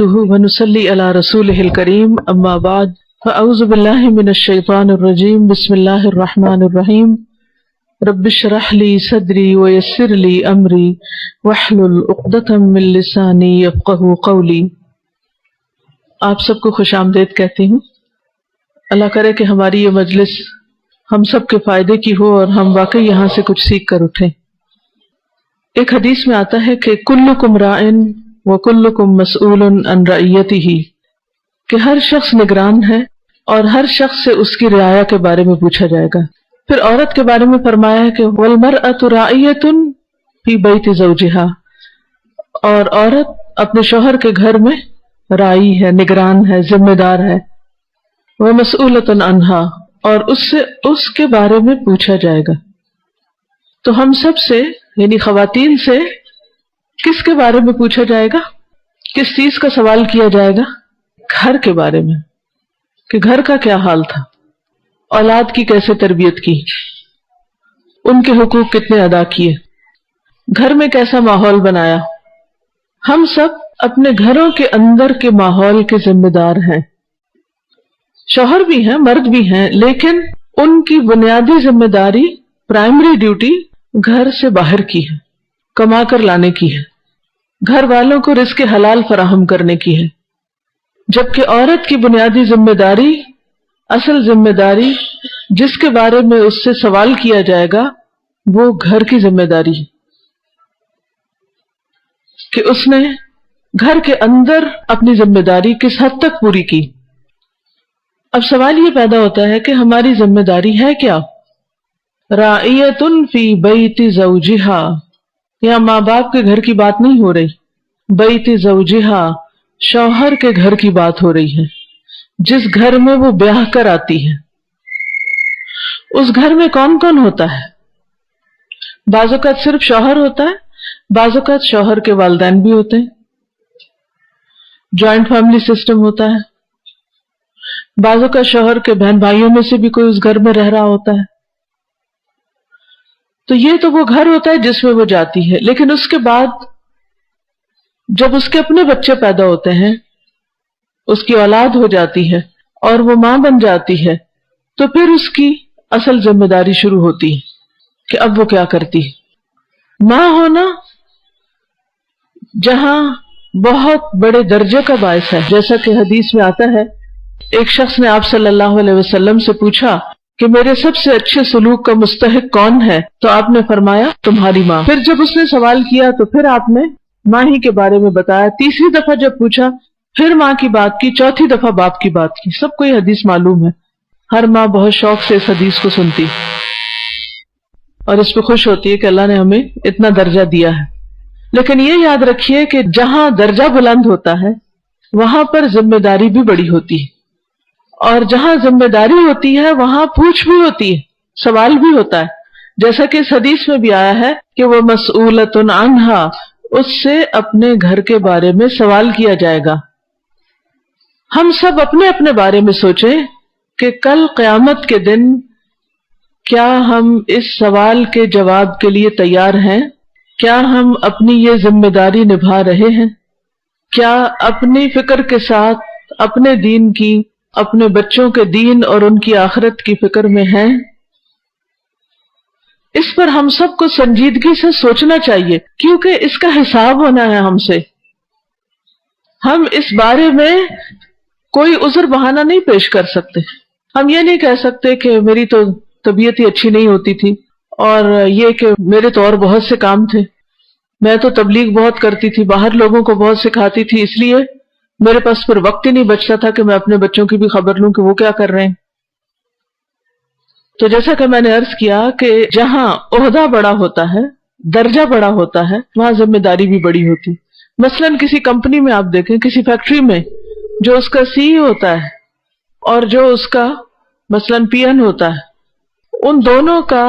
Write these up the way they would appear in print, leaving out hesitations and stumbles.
ونصلي على رسوله الكريم أما بعد فأعوذ بالله من الشيطان الرجيم بسم الله الرحمن الرحيم رب اشرح لي صدري ويسر لي أمري واحلل عقدة من لساني يفقهوا قولي۔ آپ سب کو خوش آمدید کہتی ہوں۔ اللہ کرے کہ ہماری یہ مجلس ہم سب کے فائدے کی ہو اور ہم واقعی یہاں سے کچھ سیکھ کر اٹھیں۔ ایک حدیث میں آتا ہے کہ کلکم راعٍ وکلکم مسئول عن رعیتہ، کہ ہر شخص نگران ہے اور ہر شخص سے اس کی رعایا کے بارے میں پوچھا جائے گا۔ پھر عورت کے بارے میں فرمایا ہے کہ والمرأة راعیۃ فی بیت زوجہا، اور عورت اپنے شوہر کے گھر میں راعی ہے، نگران ہے، ذمہ دار ہے۔ ومسئولۃ عنہا، اور اس کے بارے میں پوچھا جائے گا۔ تو ہم سب سے یعنی خواتین سے کس کے بارے میں پوچھا جائے گا؟ کس چیز کا سوال کیا جائے گا؟ گھر کے بارے میں، کہ گھر کا کیا حال تھا، اولاد کی کیسے تربیت کی، ان کے حقوق کتنے ادا کیے، گھر میں کیسا ماحول بنایا۔ ہم سب اپنے گھروں کے اندر کے ماحول کے ذمہ دار ہیں۔ شوہر بھی ہیں، مرد بھی ہیں، لیکن ان کی بنیادی ذمہ داری، پرائمری ڈیوٹی گھر سے باہر کی ہے، کما کر لانے کی ہے، گھر والوں کو رزق حلال فراہم کرنے کی ہے۔ جبکہ عورت کی بنیادی ذمہ داری، اصل ذمہ داری جس کے بارے میں اس سے سوال کیا جائے گا، وہ گھر کی ذمہ داری ہے، کہ اس نے گھر کے اندر اپنی ذمہ داری کس حد تک پوری کی۔ اب سوال یہ پیدا ہوتا ہے کہ ہماری ذمہ داری ہے کیا؟ راعیۃ فی بیت زوجہا، یہاں ماں باپ کے گھر کی بات نہیں ہو رہی، بیت زوجہا شوہر کے گھر کی بات ہو رہی ہے، جس گھر میں وہ بیاہ کر آتی ہے۔ اس گھر میں کون کون ہوتا ہے؟ بعض اوقات صرف شوہر ہوتا ہے، بعض اوقات شوہر کے والدین بھی ہوتے ہیں، جوائنٹ فیملی سسٹم ہوتا ہے، بعض اوقات شوہر کے بہن بھائیوں میں سے بھی کوئی اس گھر میں رہ رہا ہوتا ہے۔ تو یہ تو وہ گھر ہوتا ہے جس میں وہ جاتی ہے، لیکن اس کے بعد جب اس کے اپنے بچے پیدا ہوتے ہیں، اس کی اولاد ہو جاتی ہے اور وہ ماں بن جاتی ہے، تو پھر اس کی اصل ذمہ داری شروع ہوتی ہے کہ اب وہ کیا کرتی ہے۔ ماں ہونا جہاں بہت بڑے درجے کا باعث ہے، جیسا کہ حدیث میں آتا ہے، ایک شخص نے آپ صلی اللہ علیہ وسلم سے پوچھا کہ میرے سب سے اچھے سلوک کا مستحق کون ہے؟ تو آپ نے فرمایا تمہاری ماں۔ پھر جب اس نے سوال کیا تو پھر آپ نے ماں ہی کے بارے میں بتایا۔ تیسری دفعہ جب پوچھا پھر ماں کی بات کی، چوتھی دفعہ باپ کی بات کی۔ سب کو یہ حدیث معلوم ہے، ہر ماں بہت شوق سے اس حدیث کو سنتی اور اس پہ خوش ہوتی ہے کہ اللہ نے ہمیں اتنا درجہ دیا ہے۔ لیکن یہ یاد رکھیے کہ جہاں درجہ بلند ہوتا ہے وہاں پر ذمہ داری بھی بڑی ہوتی ہے، اور جہاں ذمہ داری ہوتی ہے وہاں پوچھ بھی ہوتی ہے، سوال بھی ہوتا ہے، جیسا کہ اس حدیث میں بھی آیا ہے کہ وہ مسئولۃ عنہا، اس سے اپنے گھر کے بارے میں سوال کیا جائے گا۔ ہم سب اپنے اپنے بارے میں سوچیں کہ کل قیامت کے دن کیا ہم اس سوال کے جواب کے لیے تیار ہیں؟ کیا ہم اپنی یہ ذمہ داری نبھا رہے ہیں؟ کیا اپنی فکر کے ساتھ اپنے دین کی، اپنے بچوں کے دین اور ان کی آخرت کی فکر میں ہیں؟ اس پر ہم سب کو سنجیدگی سے سوچنا چاہیے، کیونکہ اس کا حساب ہونا ہے ہم سے۔ ہم اس بارے میں کوئی عذر بہانہ نہیں پیش کر سکتے۔ ہم یہ نہیں کہہ سکتے کہ میری تو طبیعت ہی اچھی نہیں ہوتی تھی، اور یہ کہ میرے تو اور بہت سے کام تھے، میں تو تبلیغ بہت کرتی تھی، باہر لوگوں کو بہت سکھاتی تھی، اس لیے میرے پاس پھر وقت ہی نہیں بچتا تھا کہ میں اپنے بچوں کی بھی خبر لوں کہ وہ کیا کر رہے ہیں۔ تو جیسا کہ میں نے عرض کیا کہ جہاں عہدہ بڑا ہوتا ہے، درجہ بڑا ہوتا ہے، وہاں ذمہ داری بھی بڑی ہوتی۔ مثلا کسی کمپنی میں آپ دیکھیں، کسی فیکٹری میں جو اس کا سی ہوتا ہے اور جو اس کا مثلا پی این ہوتا ہے، ان دونوں کا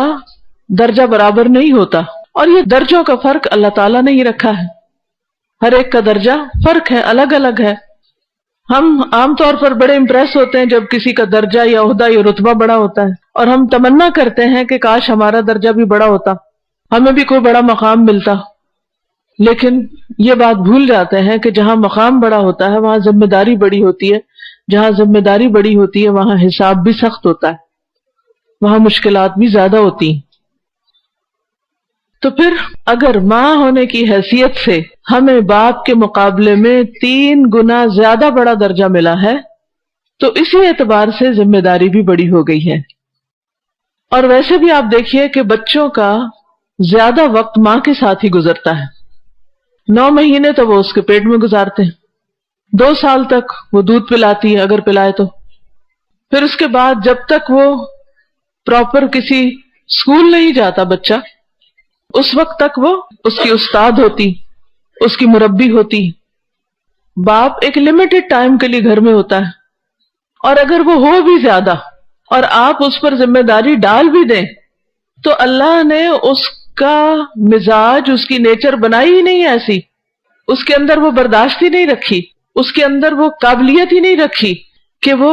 درجہ برابر نہیں ہوتا، اور یہ درجوں کا فرق اللہ تعالیٰ نے ہی رکھا ہے۔ ہر ایک کا درجہ فرق ہے، الگ الگ ہے۔ ہم عام طور پر بڑے امپریس ہوتے ہیں جب کسی کا درجہ یا عہدہ یا رتبہ بڑا ہوتا ہے، اور ہم تمنا کرتے ہیں کہ کاش ہمارا درجہ بھی بڑا ہوتا، ہمیں بھی کوئی بڑا مقام ملتا۔ لیکن یہ بات بھول جاتے ہیں کہ جہاں مقام بڑا ہوتا ہے وہاں ذمہ داری بڑی ہوتی ہے، جہاں ذمہ داری بڑی ہوتی ہے وہاں حساب بھی سخت ہوتا ہے، وہاں مشکلات بھی زیادہ ہوتی ہیں۔ تو پھر اگر ماں ہونے کی حیثیت سے ہمیں باپ کے مقابلے میں 3 گنا زیادہ بڑا درجہ ملا ہے تو اسی اعتبار سے ذمہ داری بھی بڑی ہو گئی ہے۔ اور ویسے بھی آپ دیکھیے کہ بچوں کا زیادہ وقت ماں کے ساتھ ہی گزرتا ہے۔ 9 مہینے تو وہ اس کے پیٹ میں گزارتے ہیں، 2 سال تک وہ دودھ پلاتی ہے اگر پلائے تو، پھر اس کے بعد جب تک وہ پراپر کسی اسکول نہیں جاتا بچہ، اس وقت تک وہ اس کی استاد ہوتی، اس کی مربی ہوتی۔ باپ ایک لمیٹڈ ٹائم کے لیے گھر میں ہوتا ہے، اور اگر وہ ہو بھی زیادہ اور آپ اس پر ذمہ داری ڈال بھی دیں تو اللہ نے اس کا مزاج، اس کی نیچر بنائی ہی نہیں ایسی، اس کے اندر وہ برداشت ہی نہیں رکھی، اس کے اندر وہ قابلیت ہی نہیں رکھی کہ وہ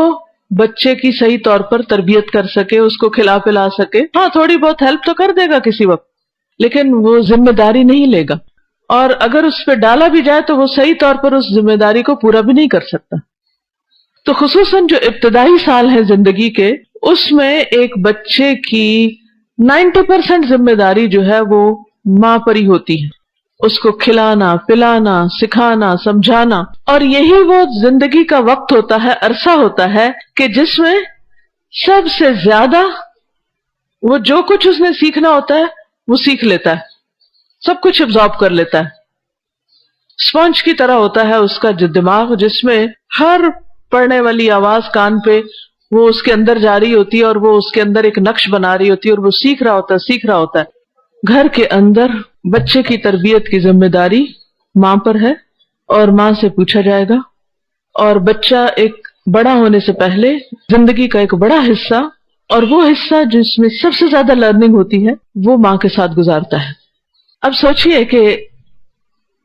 بچے کی صحیح طور پر تربیت کر سکے، اس کو کھلا پلا سکے۔ ہاں تھوڑی بہت ہیلپ تو کر دے گا کسی وقت، لیکن وہ ذمہ داری نہیں لے گا، اور اگر اس پہ ڈالا بھی جائے تو وہ صحیح طور پر اس ذمہ داری کو پورا بھی نہیں کر سکتا۔ تو خصوصاً جو ابتدائی سال ہیں زندگی کے، اس میں ایک بچے کی 90% ذمہ داری جو ہے وہ ماں پر ہی ہوتی ہے، اس کو کھلانا، پلانا، سکھانا، سمجھانا، اور یہی وہ زندگی کا وقت ہوتا ہے، عرصہ ہوتا ہے کہ جس میں سب سے زیادہ وہ جو کچھ اس نے سیکھنا ہوتا ہے وہ سیکھ لیتا ہے، سب کچھ ابزارب کر لیتا ہے۔ اسپونج کی طرح ہوتا ہے اس کا جو دماغ، جس میں ہر پڑھنے والی آواز کان پہ وہ اس کے اندر جا رہی ہوتی ہے اور وہ اس کے اندر ایک نقش بنا رہی ہوتی ہے، اور وہ سیکھ رہا ہوتا ہے۔ گھر کے اندر بچے کی تربیت کی ذمہ داری ماں پر ہے، اور ماں سے پوچھا جائے گا، اور بچہ ایک بڑا ہونے سے پہلے زندگی کا ایک بڑا حصہ، اور وہ حصہ جس میں سب سے زیادہ لرننگ ہوتی ہے، وہ ماں کے ساتھ گزارتا ہے۔ اب سوچئے کہ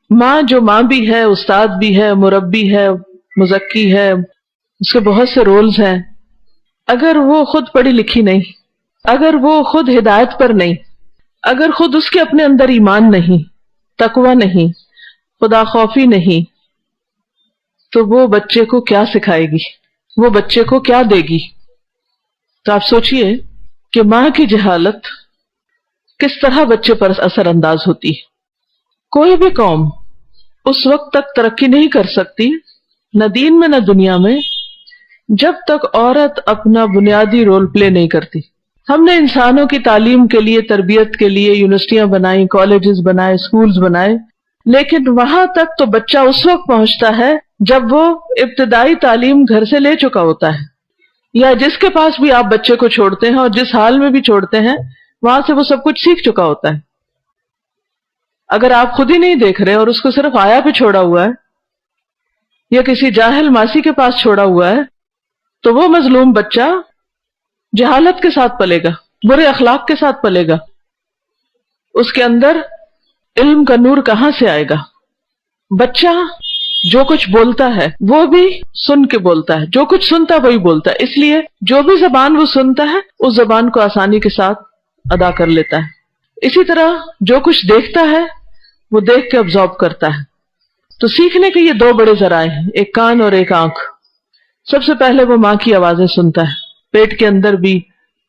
ماں جو ماں بھی ہے، استاد بھی ہے، مربی ہے، مزکی ہے، اس کے بہت سے رولز ہیں، اگر وہ خود پڑھی لکھی نہیں، اگر وہ خود ہدایت پر نہیں، اگر خود اس کے اپنے اندر ایمان نہیں، تقوی نہیں، خدا خوفی نہیں، تو وہ بچے کو کیا سکھائے گی، وہ بچے کو کیا دے گی؟ تو آپ سوچئے کہ ماں کی جہالت کس طرح بچے پر اثر انداز ہوتی ہے۔ کوئی بھی قوم اس وقت تک ترقی نہیں کر سکتی، نہ دین میں نہ دنیا میں، جب تک عورت اپنا بنیادی رول پلے نہیں کرتی۔ ہم نے انسانوں کی تعلیم کے لیے، تربیت کے لیے یونیورسٹیاں بنائیں، کالجز بنائے، سکولز بنائے، لیکن وہاں تک تو بچہ اس وقت پہنچتا ہے جب وہ ابتدائی تعلیم گھر سے لے چکا ہوتا ہے، یا جس کے پاس بھی آپ بچے کو چھوڑتے ہیں اور جس حال میں بھی چھوڑتے ہیں وہاں سے وہ سب کچھ سیکھ چکا ہوتا ہے۔ اگر آپ خود ہی نہیں دیکھ رہے اور اس کو صرف آیا پہ چھوڑا ہوا ہے یا کسی جاہل ماسی کے پاس چھوڑا ہوا ہے، تو وہ مظلوم بچہ جہالت کے ساتھ پلے گا، برے اخلاق کے ساتھ پلے گا، اس کے اندر علم کا نور کہاں سے آئے گا؟ بچہ جو کچھ بولتا ہے وہ بھی سن کے بولتا ہے، جو کچھ سنتا ہے وہی بولتا ہے، اس لیے جو بھی زبان وہ سنتا ہے اس زبان کو آسانی کے ساتھ ادا کر لیتا ہے۔ اسی طرح جو کچھ دیکھتا ہے وہ دیکھ کے ابزارب کرتا ہے۔ تو سیکھنے کے یہ 2 بڑے ذرائع ہیں، ایک کان اور ایک آنکھ۔ سب سے پہلے وہ ماں کی آوازیں سنتا ہے، پیٹ کے اندر بھی،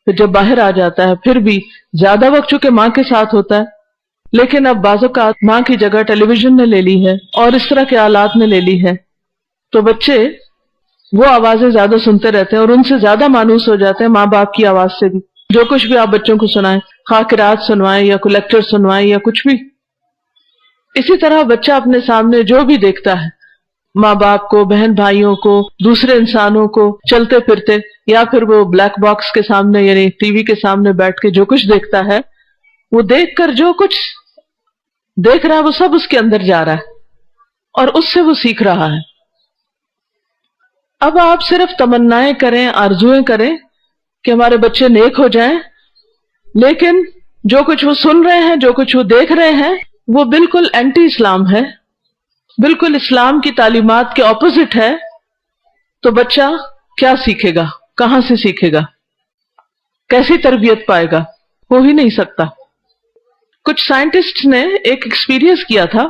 پھر جب باہر آ جاتا ہے پھر بھی، زیادہ وقت چونکہ ماں کے ساتھ ہوتا ہے، لیکن اب بعض اوقات ماں کی جگہ ٹیلی ویژن نے لے لی ہے اور اس طرح کے آلات نے لے لی ہے، تو بچے وہ آوازیں زیادہ سنتے رہتے ہیں اور ان سے زیادہ مانوس ہو جاتے ہیں ماں باپ کی آواز سے بھی۔ جو کچھ بھی آپ بچوں کو سنائیں، خواہ قرات سنوائیں یا کوئی لیکچر سنوائیں یا کچھ بھی، اسی طرح بچہ اپنے سامنے جو بھی دیکھتا ہے، ماں باپ کو، بہن بھائیوں کو، دوسرے انسانوں کو، چلتے پھرتے، یا پھر وہ بلیک باکس کے سامنے یعنی ٹی وی کے سامنے بیٹھ کے جو کچھ دیکھتا ہے، وہ دیکھ کر جو کچھ دیکھ رہا ہے وہ سب اس کے اندر جا رہا ہے اور اس سے وہ سیکھ رہا ہے۔ اب آپ صرف تمنائیں کریں، آرزویں کریں کہ ہمارے بچے نیک ہو جائیں، لیکن جو کچھ وہ سن رہے ہیں، جو کچھ وہ دیکھ رہے ہیں، وہ بالکل اینٹی اسلام ہے، بالکل اسلام کی تعلیمات کے اپوزٹ ہے، تو بچہ کیا سیکھے گا؟ کہاں سے سیکھے گا؟ کیسی تربیت پائے گا؟ ہو ہی نہیں سکتا۔ کچھ سائنٹسٹ نے ایک ایکسپیرئنس کیا تھا،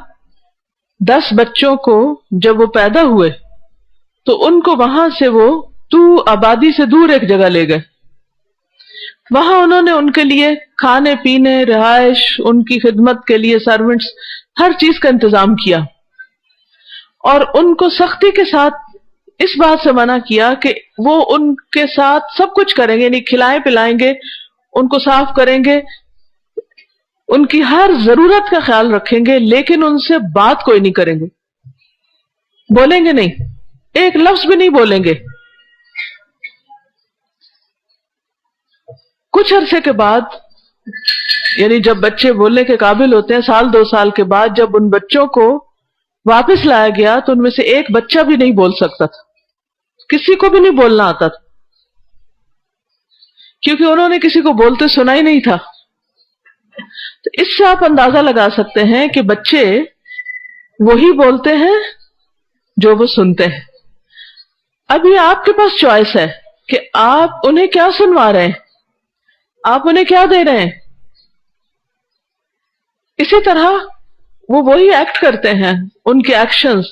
10 بچوں کو جب وہ پیدا ہوئے تو ان کو وہاں سے وہ آبادی سے دور ایک جگہ لے گئے. وہاں انہوں نے ان کے لیے کھانے پینے، رہائش، ان کی خدمت کے لیے سرونٹس، ہر چیز کا انتظام کیا، اور ان کو سختی کے ساتھ اس بات سے منع کیا کہ وہ ان کے ساتھ سب کچھ کریں گے، یعنی کھلائیں پلائیں گے، ان کو صاف کریں گے، ان کی ہر ضرورت کا خیال رکھیں گے، لیکن ان سے بات کوئی نہیں کریں گے، بولیں گے نہیں، ایک لفظ بھی نہیں بولیں گے. کچھ عرصے کے بعد، یعنی جب بچے بولنے کے قابل ہوتے ہیں، 1-2 سال کے بعد جب ان بچوں کو واپس لایا گیا تو ان میں سے ایک بچہ بھی نہیں بول سکتا تھا، کسی کو بھی نہیں بولنا آتا تھا، کیونکہ انہوں نے کسی کو بولتے سنا ہی نہیں تھا. تو اس سے آپ اندازہ لگا سکتے ہیں کہ بچے وہی بولتے ہیں جو وہ سنتے ہیں. اب یہ آپ کے پاس چوائس ہے کہ آپ انہیں کیا سنوا رہے ہیں، آپ انہیں کیا دے رہے ہیں. اسی طرح وہ وہی ایکٹ کرتے ہیں، ان کے ایکشنز،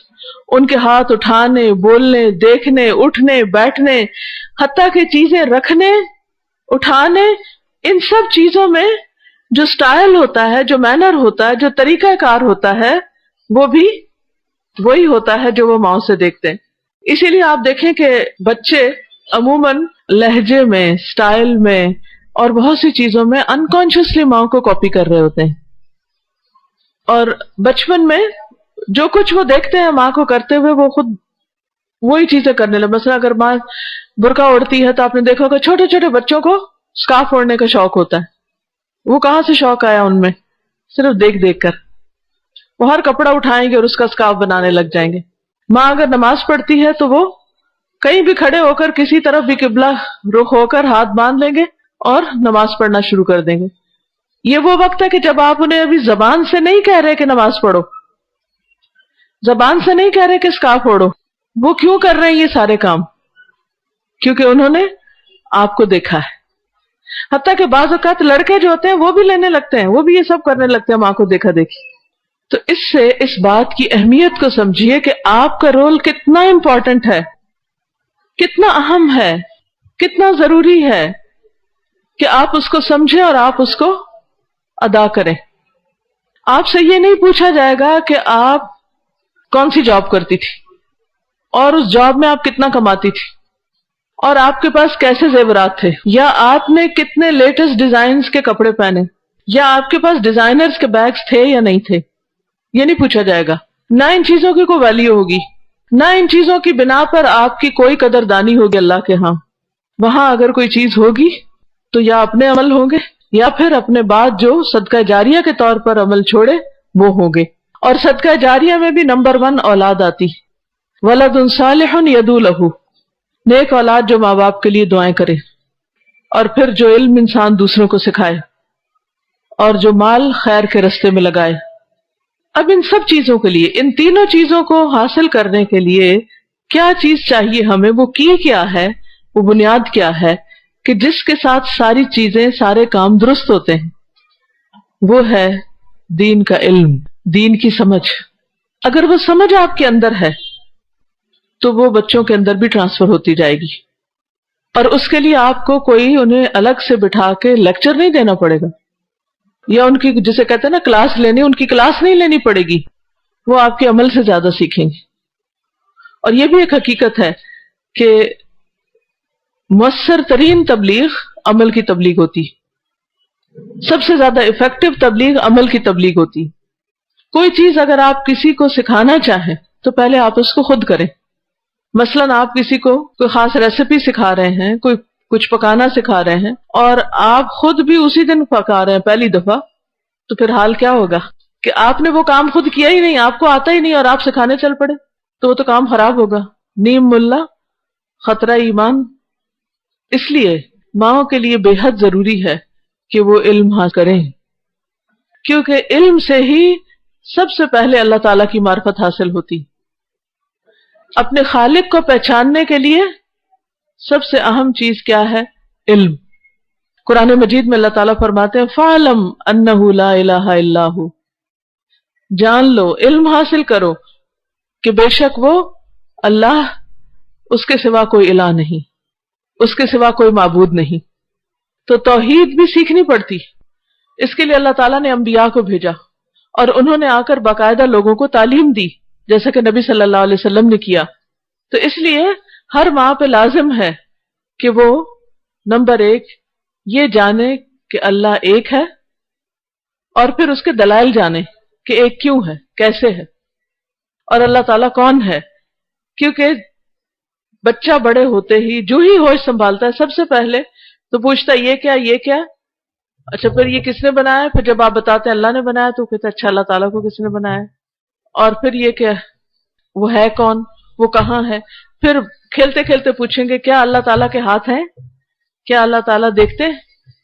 ان کے ہاتھ اٹھانے، بولنے، دیکھنے، اٹھنے، بیٹھنے، حتیٰ کہ چیزیں رکھنے، اٹھانے، ان سب چیزوں میں جو سٹائل ہوتا ہے، جو مینر ہوتا ہے، جو طریقہ کار ہوتا ہے، وہ بھی وہی ہوتا ہے جو وہ ماؤں سے دیکھتے ہیں. اسی لیے آپ دیکھیں کہ بچے عموماً لہجے میں، سٹائل میں اور بہت سی چیزوں میں انکانشیسلی ماں کو کاپی کر رہے ہوتے ہیں، اور بچپن میں جو کچھ وہ دیکھتے ہیں ماں کو کرتے ہوئے وہ خود وہی چیزیں کرنے لگے. مثلا اگر ماں برقع اوڑھتی ہے تو آپ نے دیکھا ہوگا چھوٹے چھوٹے بچوں کو سکارف اوڑھنے کا شوق ہوتا ہے. وہ کہاں سے شوق آیا ان میں؟ صرف دیکھ دیکھ کر. وہ ہر کپڑا اٹھائیں گے اور اس کا سکارف بنانے لگ جائیں گے. ماں اگر نماز پڑھتی ہے تو وہ کہیں بھی کھڑے ہو کر کسی طرف بھی قبلہ رخ ہو کر ہاتھ باندھ لیں گے اور نماز پڑھنا شروع کر دیں گے. یہ وہ وقت ہے کہ جب آپ انہیں ابھی زبان سے نہیں کہہ رہے کہ نماز پڑھو، زبان سے نہیں کہہ رہے کہ سکارف اوڑھو. وہ کیوں کر رہے ہیں یہ سارے کام؟ کیونکہ انہوں نے آپ کو دیکھا ہے. حتیٰ کہ بعض اوقات لڑکے جو ہوتے ہیں وہ بھی لینے لگتے ہیں، وہ بھی یہ سب کرنے لگتے ہیں ماں کو دیکھا دیکھی. تو اس سے اس بات کی اہمیت کو سمجھیے کہ آپ کا رول کتنا امپورٹنٹ ہے، کتنا اہم ہے، کتنا ضروری ہے کہ آپ اس کو سمجھیں اور آپ اس کو ادا کریں. آپ سے یہ نہیں پوچھا جائے گا کہ آپ کون سی جاب کرتی تھی اور اس جاب میں آپ کتنا کماتی تھی اور آپ کے پاس کیسے زیورات تھے، یا آپ نے کتنے لیٹسٹ ڈیزائنز کے کپڑے پہنے، یا آپ کے پاس ڈیزائنرز کے بیگز تھے یا نہیں تھے. یہ نہیں پوچھا جائے گا. نہ ان چیزوں کی کوئی ویلیو ہوگی، نہ ان چیزوں کی بنا پر آپ کی کوئی قدردانی ہوگی اللہ کے ہاں. وہاں اگر کوئی چیز ہوگی تو یا اپنے عمل ہوں گے یا پھر اپنے بعد جو صدقہ جاریہ کے طور پر عمل چھوڑے وہ ہوں گے. اور صدقہ جاریہ میں بھی نمبر 1 اولاد آتی. ولد صالح یدعو لہ، نیک اولاد جو ماں باپ کے لیے دعائیں کرے، اور پھر جو علم انسان دوسروں کو سکھائے، اور جو مال خیر کے رستے میں لگائے. اب ان سب چیزوں کے لیے، ان تینوں چیزوں کو حاصل کرنے کے لیے کیا چیز چاہیے ہمیں؟ وہ کی کیا ہے، وہ بنیاد کیا ہے کہ جس کے ساتھ ساری چیزیں، سارے کام درست ہوتے ہیں؟ وہ ہے دین کا علم، دین کی سمجھ. اگر وہ سمجھ آپ کے اندر ہے تو وہ بچوں کے اندر بھی ٹرانسفر ہوتی جائے گی، اور اس کے لیے آپ کو کوئی انہیں الگ سے بٹھا کے لیکچر نہیں دینا پڑے گا، یا ان کی جسے کہتے ہیں نا کلاس لینی، ان کی کلاس نہیں لینی پڑے گی. وہ آپ کے عمل سے زیادہ سیکھیں گے. اور یہ بھی ایک حقیقت ہے کہ مؤثر ترین تبلیغ عمل کی تبلیغ ہوتی، سب سے زیادہ افیکٹو تبلیغ عمل کی تبلیغ ہوتی. کوئی چیز اگر آپ کسی کو سکھانا چاہیں تو پہلے آپ اس کو خود کریں. مثلاً آپ کسی کو کوئی خاص ریسیپی سکھا رہے ہیں، کوئی کچھ پکانا سکھا رہے ہیں، اور آپ خود بھی اسی دن پکا رہے ہیں پہلی دفعہ، تو پھر حال کیا ہوگا کہ آپ نے وہ کام خود کیا ہی نہیں، آپ کو آتا ہی نہیں، اور آپ سکھانے چل پڑے، تو وہ تو کام خراب ہوگا. نیم ملا خطرہ ایمان. اس لیے ماؤں کے لیے بے حد ضروری ہے کہ وہ علم حاصل کریں، کیونکہ علم سے ہی سب سے پہلے اللہ تعالیٰ کی معرفت حاصل ہوتی. اپنے خالق کو پہچاننے کے لیے سب سے اہم چیز کیا ہے؟ علم. قرآن مجید میں اللہ تعالیٰ فرماتے ہیں فَعْلَمْ أَنَّهُ لَا إِلَهَ إِلَّا هُوَ، جان لو، علم حاصل کرو کہ بے شک وہ اللہ، اس کے سوا کوئی الہ نہیں، اس کے سوا کوئی معبود نہیں۔ تو توحید بھی سیکھنی پڑتی، اس کے لیے اللہ تعالیٰ نے انبیاء کو بھیجا اور انہوں نے آ کر باقاعدہ لوگوں کو تعلیم دی، جیسا کہ نبی صلی اللہ علیہ وسلم نے کیا۔ تو اس لیے ہر ماں پہ لازم ہے کہ وہ نمبر ایک یہ جانے کہ اللہ ایک ہے، اور پھر اس کے دلائل جانے کہ ایک کیوں ہے، کیسے ہے، اور اللہ تعالیٰ کون ہے۔ کیونکہ بچہ بڑے ہوتے ہی جو ہی ہوش سنبھالتا ہے سب سے پہلے تو پوچھتا ہے یہ کیا، یہ کیا، اچھا پھر یہ کس نے بنایا، پھر جب آپ بتاتے ہیں اللہ نے بنایا تو کہتے اچھا اللہ تعالیٰ کو کس نے بنایا، اور پھر یہ کیا، وہ ہے کون، وہ کہاں ہے۔ پھر کھیلتے کھیلتے پوچھیں گے کیا اللہ تعالیٰ کے ہاتھ ہیں، کیا اللہ تعالیٰ دیکھتے،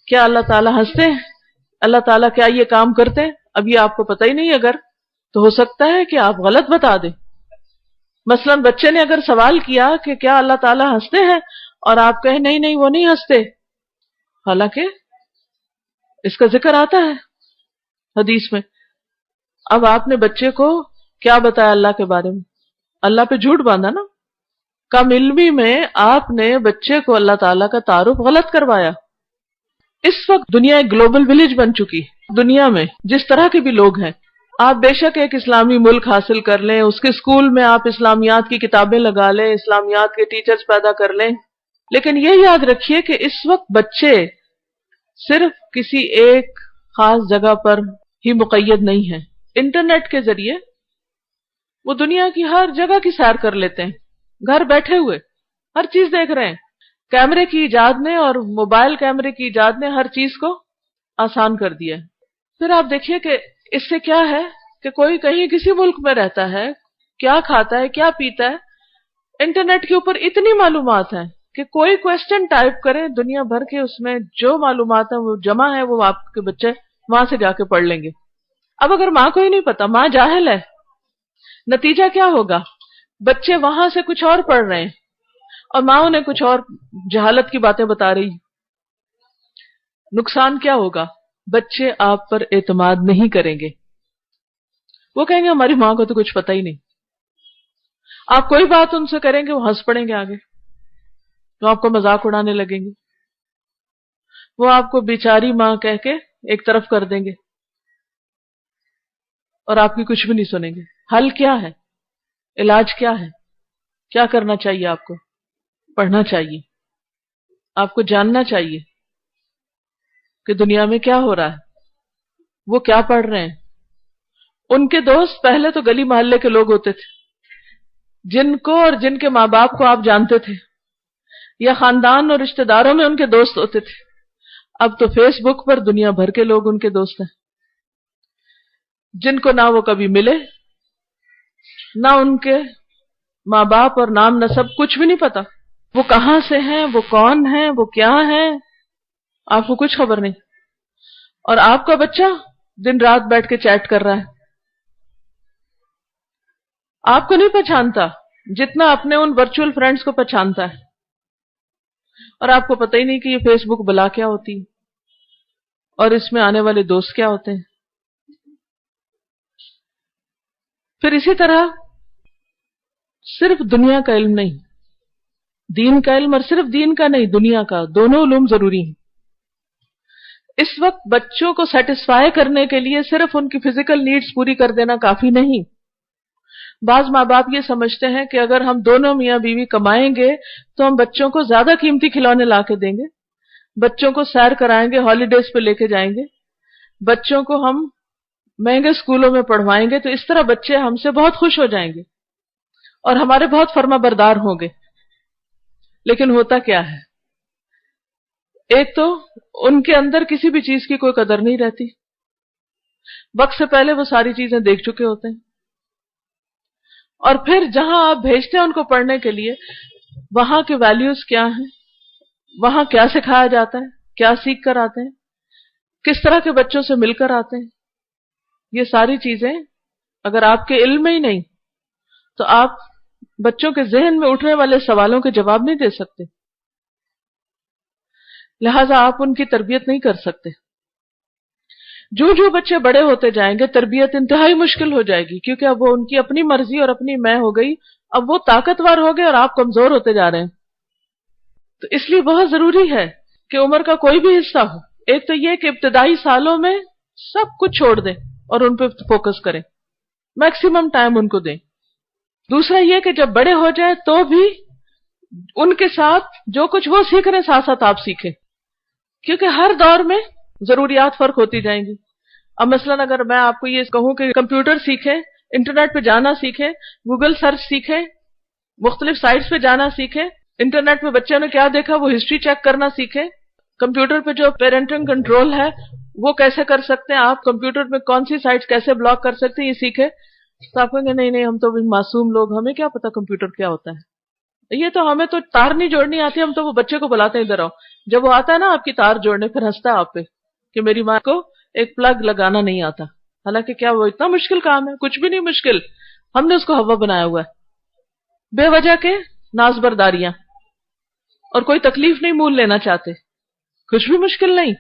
کیا اللہ تعالیٰ ہنستے، اللہ تعالیٰ کیا یہ کام کرتے۔ اب یہ آپ کو پتہ ہی نہیں اگر تو ہو سکتا ہے کہ آپ غلط بتا دیں۔ مثلا بچے نے اگر سوال کیا کہ کیا اللہ تعالیٰ ہنستے ہیں اور آپ کہیں نہیں نہیں وہ نہیں ہنستے، حالانکہ اس کا ذکر آتا ہے حدیث میں۔ اب آپ نے بچے کو کیا بتایا اللہ کے بارے میں، اللہ پہ جھوٹ باندھا نا۔ کم علمی میں آپ نے بچے کو اللہ تعالیٰ کا تعارف غلط کروایا۔ اس وقت دنیا ایک گلوبل ولیج بن چکی ہے۔ دنیا میں جس طرح کے بھی لوگ ہیں، آپ بے شک ایک اسلامی ملک حاصل کر لیں، اس کے اسکول میں آپ اسلامیات کی کتابیں لگا لیں، اسلامیات کے ٹیچرز پیدا کر لیں، لیکن یہ یاد رکھیے کہ اس وقت بچے صرف کسی ایک خاص جگہ پر ہی مقید نہیں ہیں۔ انٹرنیٹ کے ذریعے وہ دنیا کی ہر جگہ کی سیر کر لیتے ہیں، گھر بیٹھے ہوئے ہر چیز دیکھ رہے ہیں۔ کیمرے کی ایجاد نے اور موبائل کیمرے کی ایجاد نے ہر چیز کو آسان کر دیا ہے۔ پھر آپ دیکھیے کہ اس سے کیا ہے کہ کوئی کہیں کسی ملک میں رہتا ہے، کیا کھاتا ہے، کیا پیتا ہے، انٹرنیٹ کے اوپر اتنی معلومات ہیں کہ کوئی کوسچن ٹائپ کرے دنیا بھر کے، اس میں جو معلومات ہیں وہ جمع ہے، وہ آپ کے بچے وہاں سے جا کے پڑھ لیں گے۔ اب اگر ماں کو ہی نہیں پتا، ماں جاہل ہے، نتیجہ کیا ہوگا؟ بچے وہاں سے کچھ اور پڑھ رہے ہیں اور ماں انہیں کچھ اور جہالت کی باتیں بتا رہی۔ نقصان کیا ہوگا؟ بچے آپ پر اعتماد نہیں کریں گے، وہ کہیں گے ہماری ماں کو تو کچھ پتہ ہی نہیں۔ آپ کوئی بات ان سے کریں گے وہ ہنس پڑیں گے، آگے تو آپ کو مذاق اڑانے لگیں گے، وہ آپ کو بیچاری ماں کہہ کے ایک طرف کر دیں گے اور آپ کی کچھ بھی نہیں سنیں گے۔ حل کیا ہے؟ علاج کیا ہے؟ کیا کرنا چاہیے؟ آپ کو پڑھنا چاہیے، آپ کو جاننا چاہیے کہ دنیا میں کیا ہو رہا ہے، وہ کیا پڑھ رہے ہیں۔ ان کے دوست پہلے تو گلی محلے کے لوگ ہوتے تھے، جن کو اور جن کے ماں باپ کو آپ جانتے تھے، یا خاندان اور رشتہ داروں میں ان کے دوست ہوتے تھے۔ اب تو فیس بک پر دنیا بھر کے لوگ ان کے دوست ہیں، جن کو نہ وہ کبھی ملے، نہ ان کے ماں باپ اور نام نسب کچھ بھی نہیں پتا، وہ کہاں سے ہیں، وہ کون ہیں، وہ کیا ہیں، آپ کو کچھ خبر نہیں۔ اور آپ کا بچہ دن رات بیٹھ کے چیٹ کر رہا ہے، آپ کو نہیں پہچانتا جتنا اپنے ان ورچوئل فرینڈز کو پہچانتا ہے، اور آپ کو پتہ ہی نہیں کہ یہ فیس بک بلا کیا ہوتی ہے اور اس میں آنے والے دوست کیا ہوتے ہیں۔ پھر اسی طرح صرف دنیا کا علم نہیں، دین کا علم، اور صرف دین کا نہیں دنیا کا، دونوں علوم ضروری ہیں۔ اس وقت بچوں کو سیٹسفائی کرنے کے لیے صرف ان کی فزیکل نیڈز پوری کر دینا کافی نہیں۔ بعض ماں باپ یہ سمجھتے ہیں کہ اگر ہم دونوں میاں بیوی کمائیں گے تو ہم بچوں کو زیادہ قیمتی کھلونے لا کے دیں گے، بچوں کو سیر کرائیں گے، ہالیڈیز پہ لے کے جائیں گے، بچوں کو ہم مہنگے اسکولوں میں پڑھوائیں گے، تو اس طرح بچے ہم سے بہت خوش ہو جائیں گے اور ہمارے بہت فرما بردار ہوں گے۔ لیکن ہوتا کیا ہے؟ ایک تو ان کے اندر کسی بھی چیز کی کوئی قدر نہیں رہتی، وقت سے پہلے وہ ساری چیزیں دیکھ چکے ہوتے ہیں، اور پھر جہاں آپ بھیجتے ہیں ان کو پڑھنے کے لیے، وہاں کے ویلیوز کیا ہیں، وہاں کیا سکھایا جاتا ہے، کیا سیکھ کر آتے ہیں، کس طرح کے بچوں سے مل کر آتے ہیں، یہ ساری چیزیں اگر آپ کے علم میں ہی نہیں تو آپ بچوں کے ذہن میں اٹھنے والے سوالوں کے جواب نہیں دے سکتے۔ لہٰذا آپ ان کی تربیت نہیں کر سکتے. جو بچے بڑے ہوتے جائیں گے تربیت انتہائی مشکل ہو جائے گی، کیونکہ اب وہ ان کی اپنی مرضی اور اپنی میں ہو گئی، اب وہ طاقتور ہو گئے اور آپ کمزور ہوتے جا رہے ہیں. تو اس لیے بہت ضروری ہے کہ عمر کا کوئی بھی حصہ ہو، ایک تو یہ کہ ابتدائی سالوں میں سب کچھ چھوڑ دیں اور ان پہ فوکس کریں، میکسیمم ٹائم ان کو دیں. دوسرا یہ کہ جب بڑے ہو جائیں تو بھی ان کے ساتھ جو کچھ وہ سیکھ رہے ہیں ساتھ ساتھ آپ سیکھیں، کیونکہ ہر دور میں ضروریات فرق ہوتی جائیں گی. اب مثلاً اگر میں آپ کو یہ کہوں کہ کمپیوٹر سیکھیں، انٹرنیٹ پہ جانا سیکھیں، گوگل سرچ سیکھیں، مختلف سائٹس پہ جانا سیکھیں، انٹرنیٹ پہ بچوں نے کیا دیکھا وہ ہسٹری چیک کرنا سیکھیں، کمپیوٹر پہ جو پیرنٹنگ کنٹرول ہے وہ کیسے کر سکتے ہیں آپ، کمپیوٹر میں کون سی سائٹس کیسے بلاک کر سکتے ہیں، یہ سیکھیں. تو آپ کہیں گے نہیں ہم تو معصوم لوگ، ہمیں کیا پتا کمپیوٹر کیا ہوتا ہے. یہ تو ہمیں تو تار نہیں جوڑنی آتی، ہم تو وہ بچے کو بلاتے ہیں ادھر آؤ. جب وہ آتا ہے نا آپ کی تار جوڑنے، پھر ہنستا ہے آپ پہ کہ میری ماں کو ایک پلگ لگانا نہیں آتا. حالانکہ کیا وہ اتنا مشکل کام ہے؟ کچھ بھی نہیں مشکل. ہم نے اس کو ہوا بنایا ہوا ہے. بے وجہ کے ناز برداریاں اور کوئی تکلیف نہیں مول لینا چاہتے، کچھ بھی مشکل نہیں.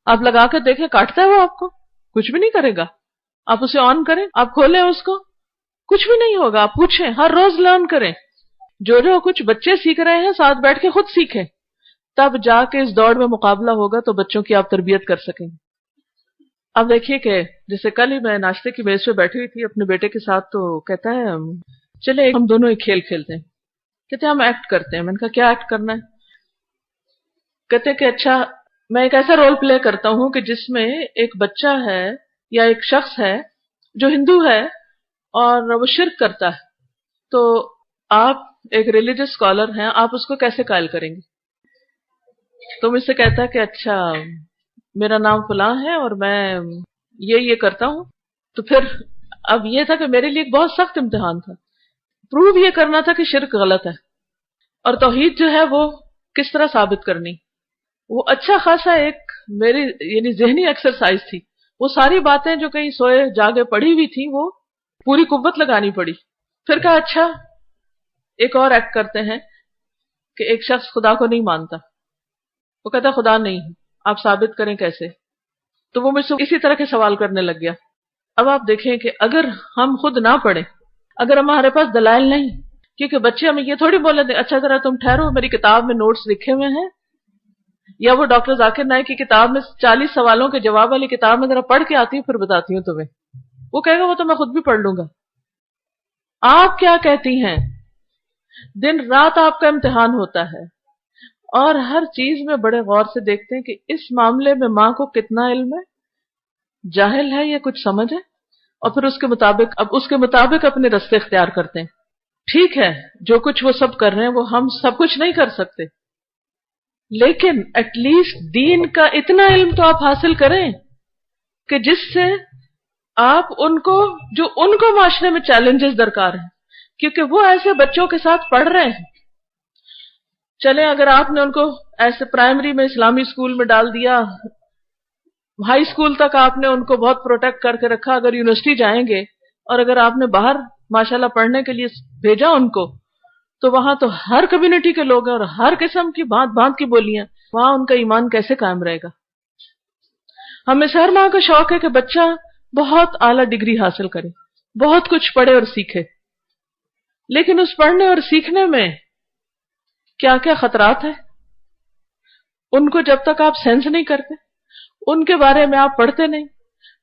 آپ لگا کر دیکھیں کاٹتا ہے وہ آپ کو؟ کچھ بھی نہیں کرے گا. آپ اسے آن کریں، آپ کھولیں اس کو، کچھ بھی نہیں ہوگا. آپ پوچھیں، ہر روز لرن کریں. جو کچھ بچے سیکھ رہے ہیں ساتھ بیٹھ کے خود سیکھیں، تب جا کے اس دوڑ میں مقابلہ ہوگا تو بچوں کی آپ تربیت کر سکیں گے. اب دیکھیے کہ جیسے کل ہی میں ناشتے کی میز پہ بیٹھی ہوئی تھی اپنے بیٹے کے ساتھ، تو کہتا ہے چلے ہم دونوں ایک کھیل کھیلتے ہیں. کہتے ہیں ہم ایکٹ کرتے ہیں. میں نے کہا کیا ایکٹ کرنا ہے؟ کہتے کہ اچھا میں ایک ایسا رول پلے کرتا ہوں کہ جس میں ایک بچہ ہے یا ایک شخص ہے جو ہندو ہے اور وہ شرک کرتا ہے، تو آپ ایک ریلیجس اسکالر ہیں، آپ اس کو کیسے قائل کریں گے؟ تو مجھ سے کہتا ہے کہ اچھا میرا نام فلاں ہے اور میں یہ کرتا ہوں. تو پھر اب یہ تھا کہ میرے لیے ایک بہت سخت امتحان تھا. پروو یہ کرنا تھا کہ شرک غلط ہے اور توحید جو ہے وہ کس طرح ثابت کرنی. وہ اچھا خاصا ایک میری یعنی ذہنی ایکسرسائز تھی. وہ ساری باتیں جو کہیں سوئے جاگے پڑھی ہوئی تھی وہ پوری قوت لگانی پڑی. پھر کہا اچھا ایک اور ایکٹ کرتے ہیں کہ ایک شخص خدا کو نہیں مانتا. وہ کہتا خدا نہیں ہے، آپ ثابت کریں کیسے؟ تو وہ مجھ سے اسی طرح کے سوال کرنے لگ گیا. اب آپ دیکھیں کہ اگر ہم خود نہ پڑھیں، اگر ہمارے پاس دلائل نہیں، کیونکہ بچے ہمیں یہ تھوڑی بولے دیں اچھا ذرا تم ٹھہرو میری کتاب میں نوٹس لکھے ہوئے ہیں، یا وہ ڈاکٹر ذاکر نائک کی کتاب میں 40 سوالوں کے جواب والی کتاب میں ذرا پڑھ کے آتی ہوں پھر بتاتی ہوں تمہیں. وہ کہے گا وہ تو میں خود بھی پڑھ لوں گا. آپ کیا کہتی ہیں؟ دن رات آپ کا امتحان ہوتا ہے اور ہر چیز میں بڑے غور سے دیکھتے ہیں کہ اس معاملے میں ماں کو کتنا علم ہے، جاہل ہے یا کچھ سمجھ ہے، اور پھر اس کے مطابق اپنے رستے اختیار کرتے ہیں. ٹھیک ہے جو کچھ وہ سب کر رہے ہیں وہ ہم سب کچھ نہیں کر سکتے، لیکن ایٹ لیسٹ دین کا اتنا علم تو آپ حاصل کریں کہ جس سے آپ ان کو معاشرے میں چیلنجز درکار ہیں، کیونکہ وہ ایسے بچوں کے ساتھ پڑھ رہے ہیں. چلے اگر آپ نے ان کو ایسے پرائمری میں اسلامی اسکول میں ڈال دیا، ہائی اسکول تک آپ نے ان کو بہت پروٹیکٹ کر کے رکھا، اگر یونیورسٹی جائیں گے اور اگر آپ نے باہر ماشاءاللہ پڑھنے کے لیے بھیجا ان کو، تو وہاں تو ہر کمیونٹی کے لوگ ہیں اور ہر قسم کی بھانت کی بولیاں، وہاں ان کا ایمان کیسے قائم رہے گا؟ ہمیں ہر ماں کا شوق ہے کہ بچہ بہت اعلیٰ ڈگری حاصل کرے، بہت کچھ پڑھے اور سیکھے، لیکن اس پڑھنے اور سیکھنے میں کیا کیا خطرات ہیں ان کو جب تک آپ سینس نہیں کرتے، ان کے بارے میں آپ پڑھتے نہیں،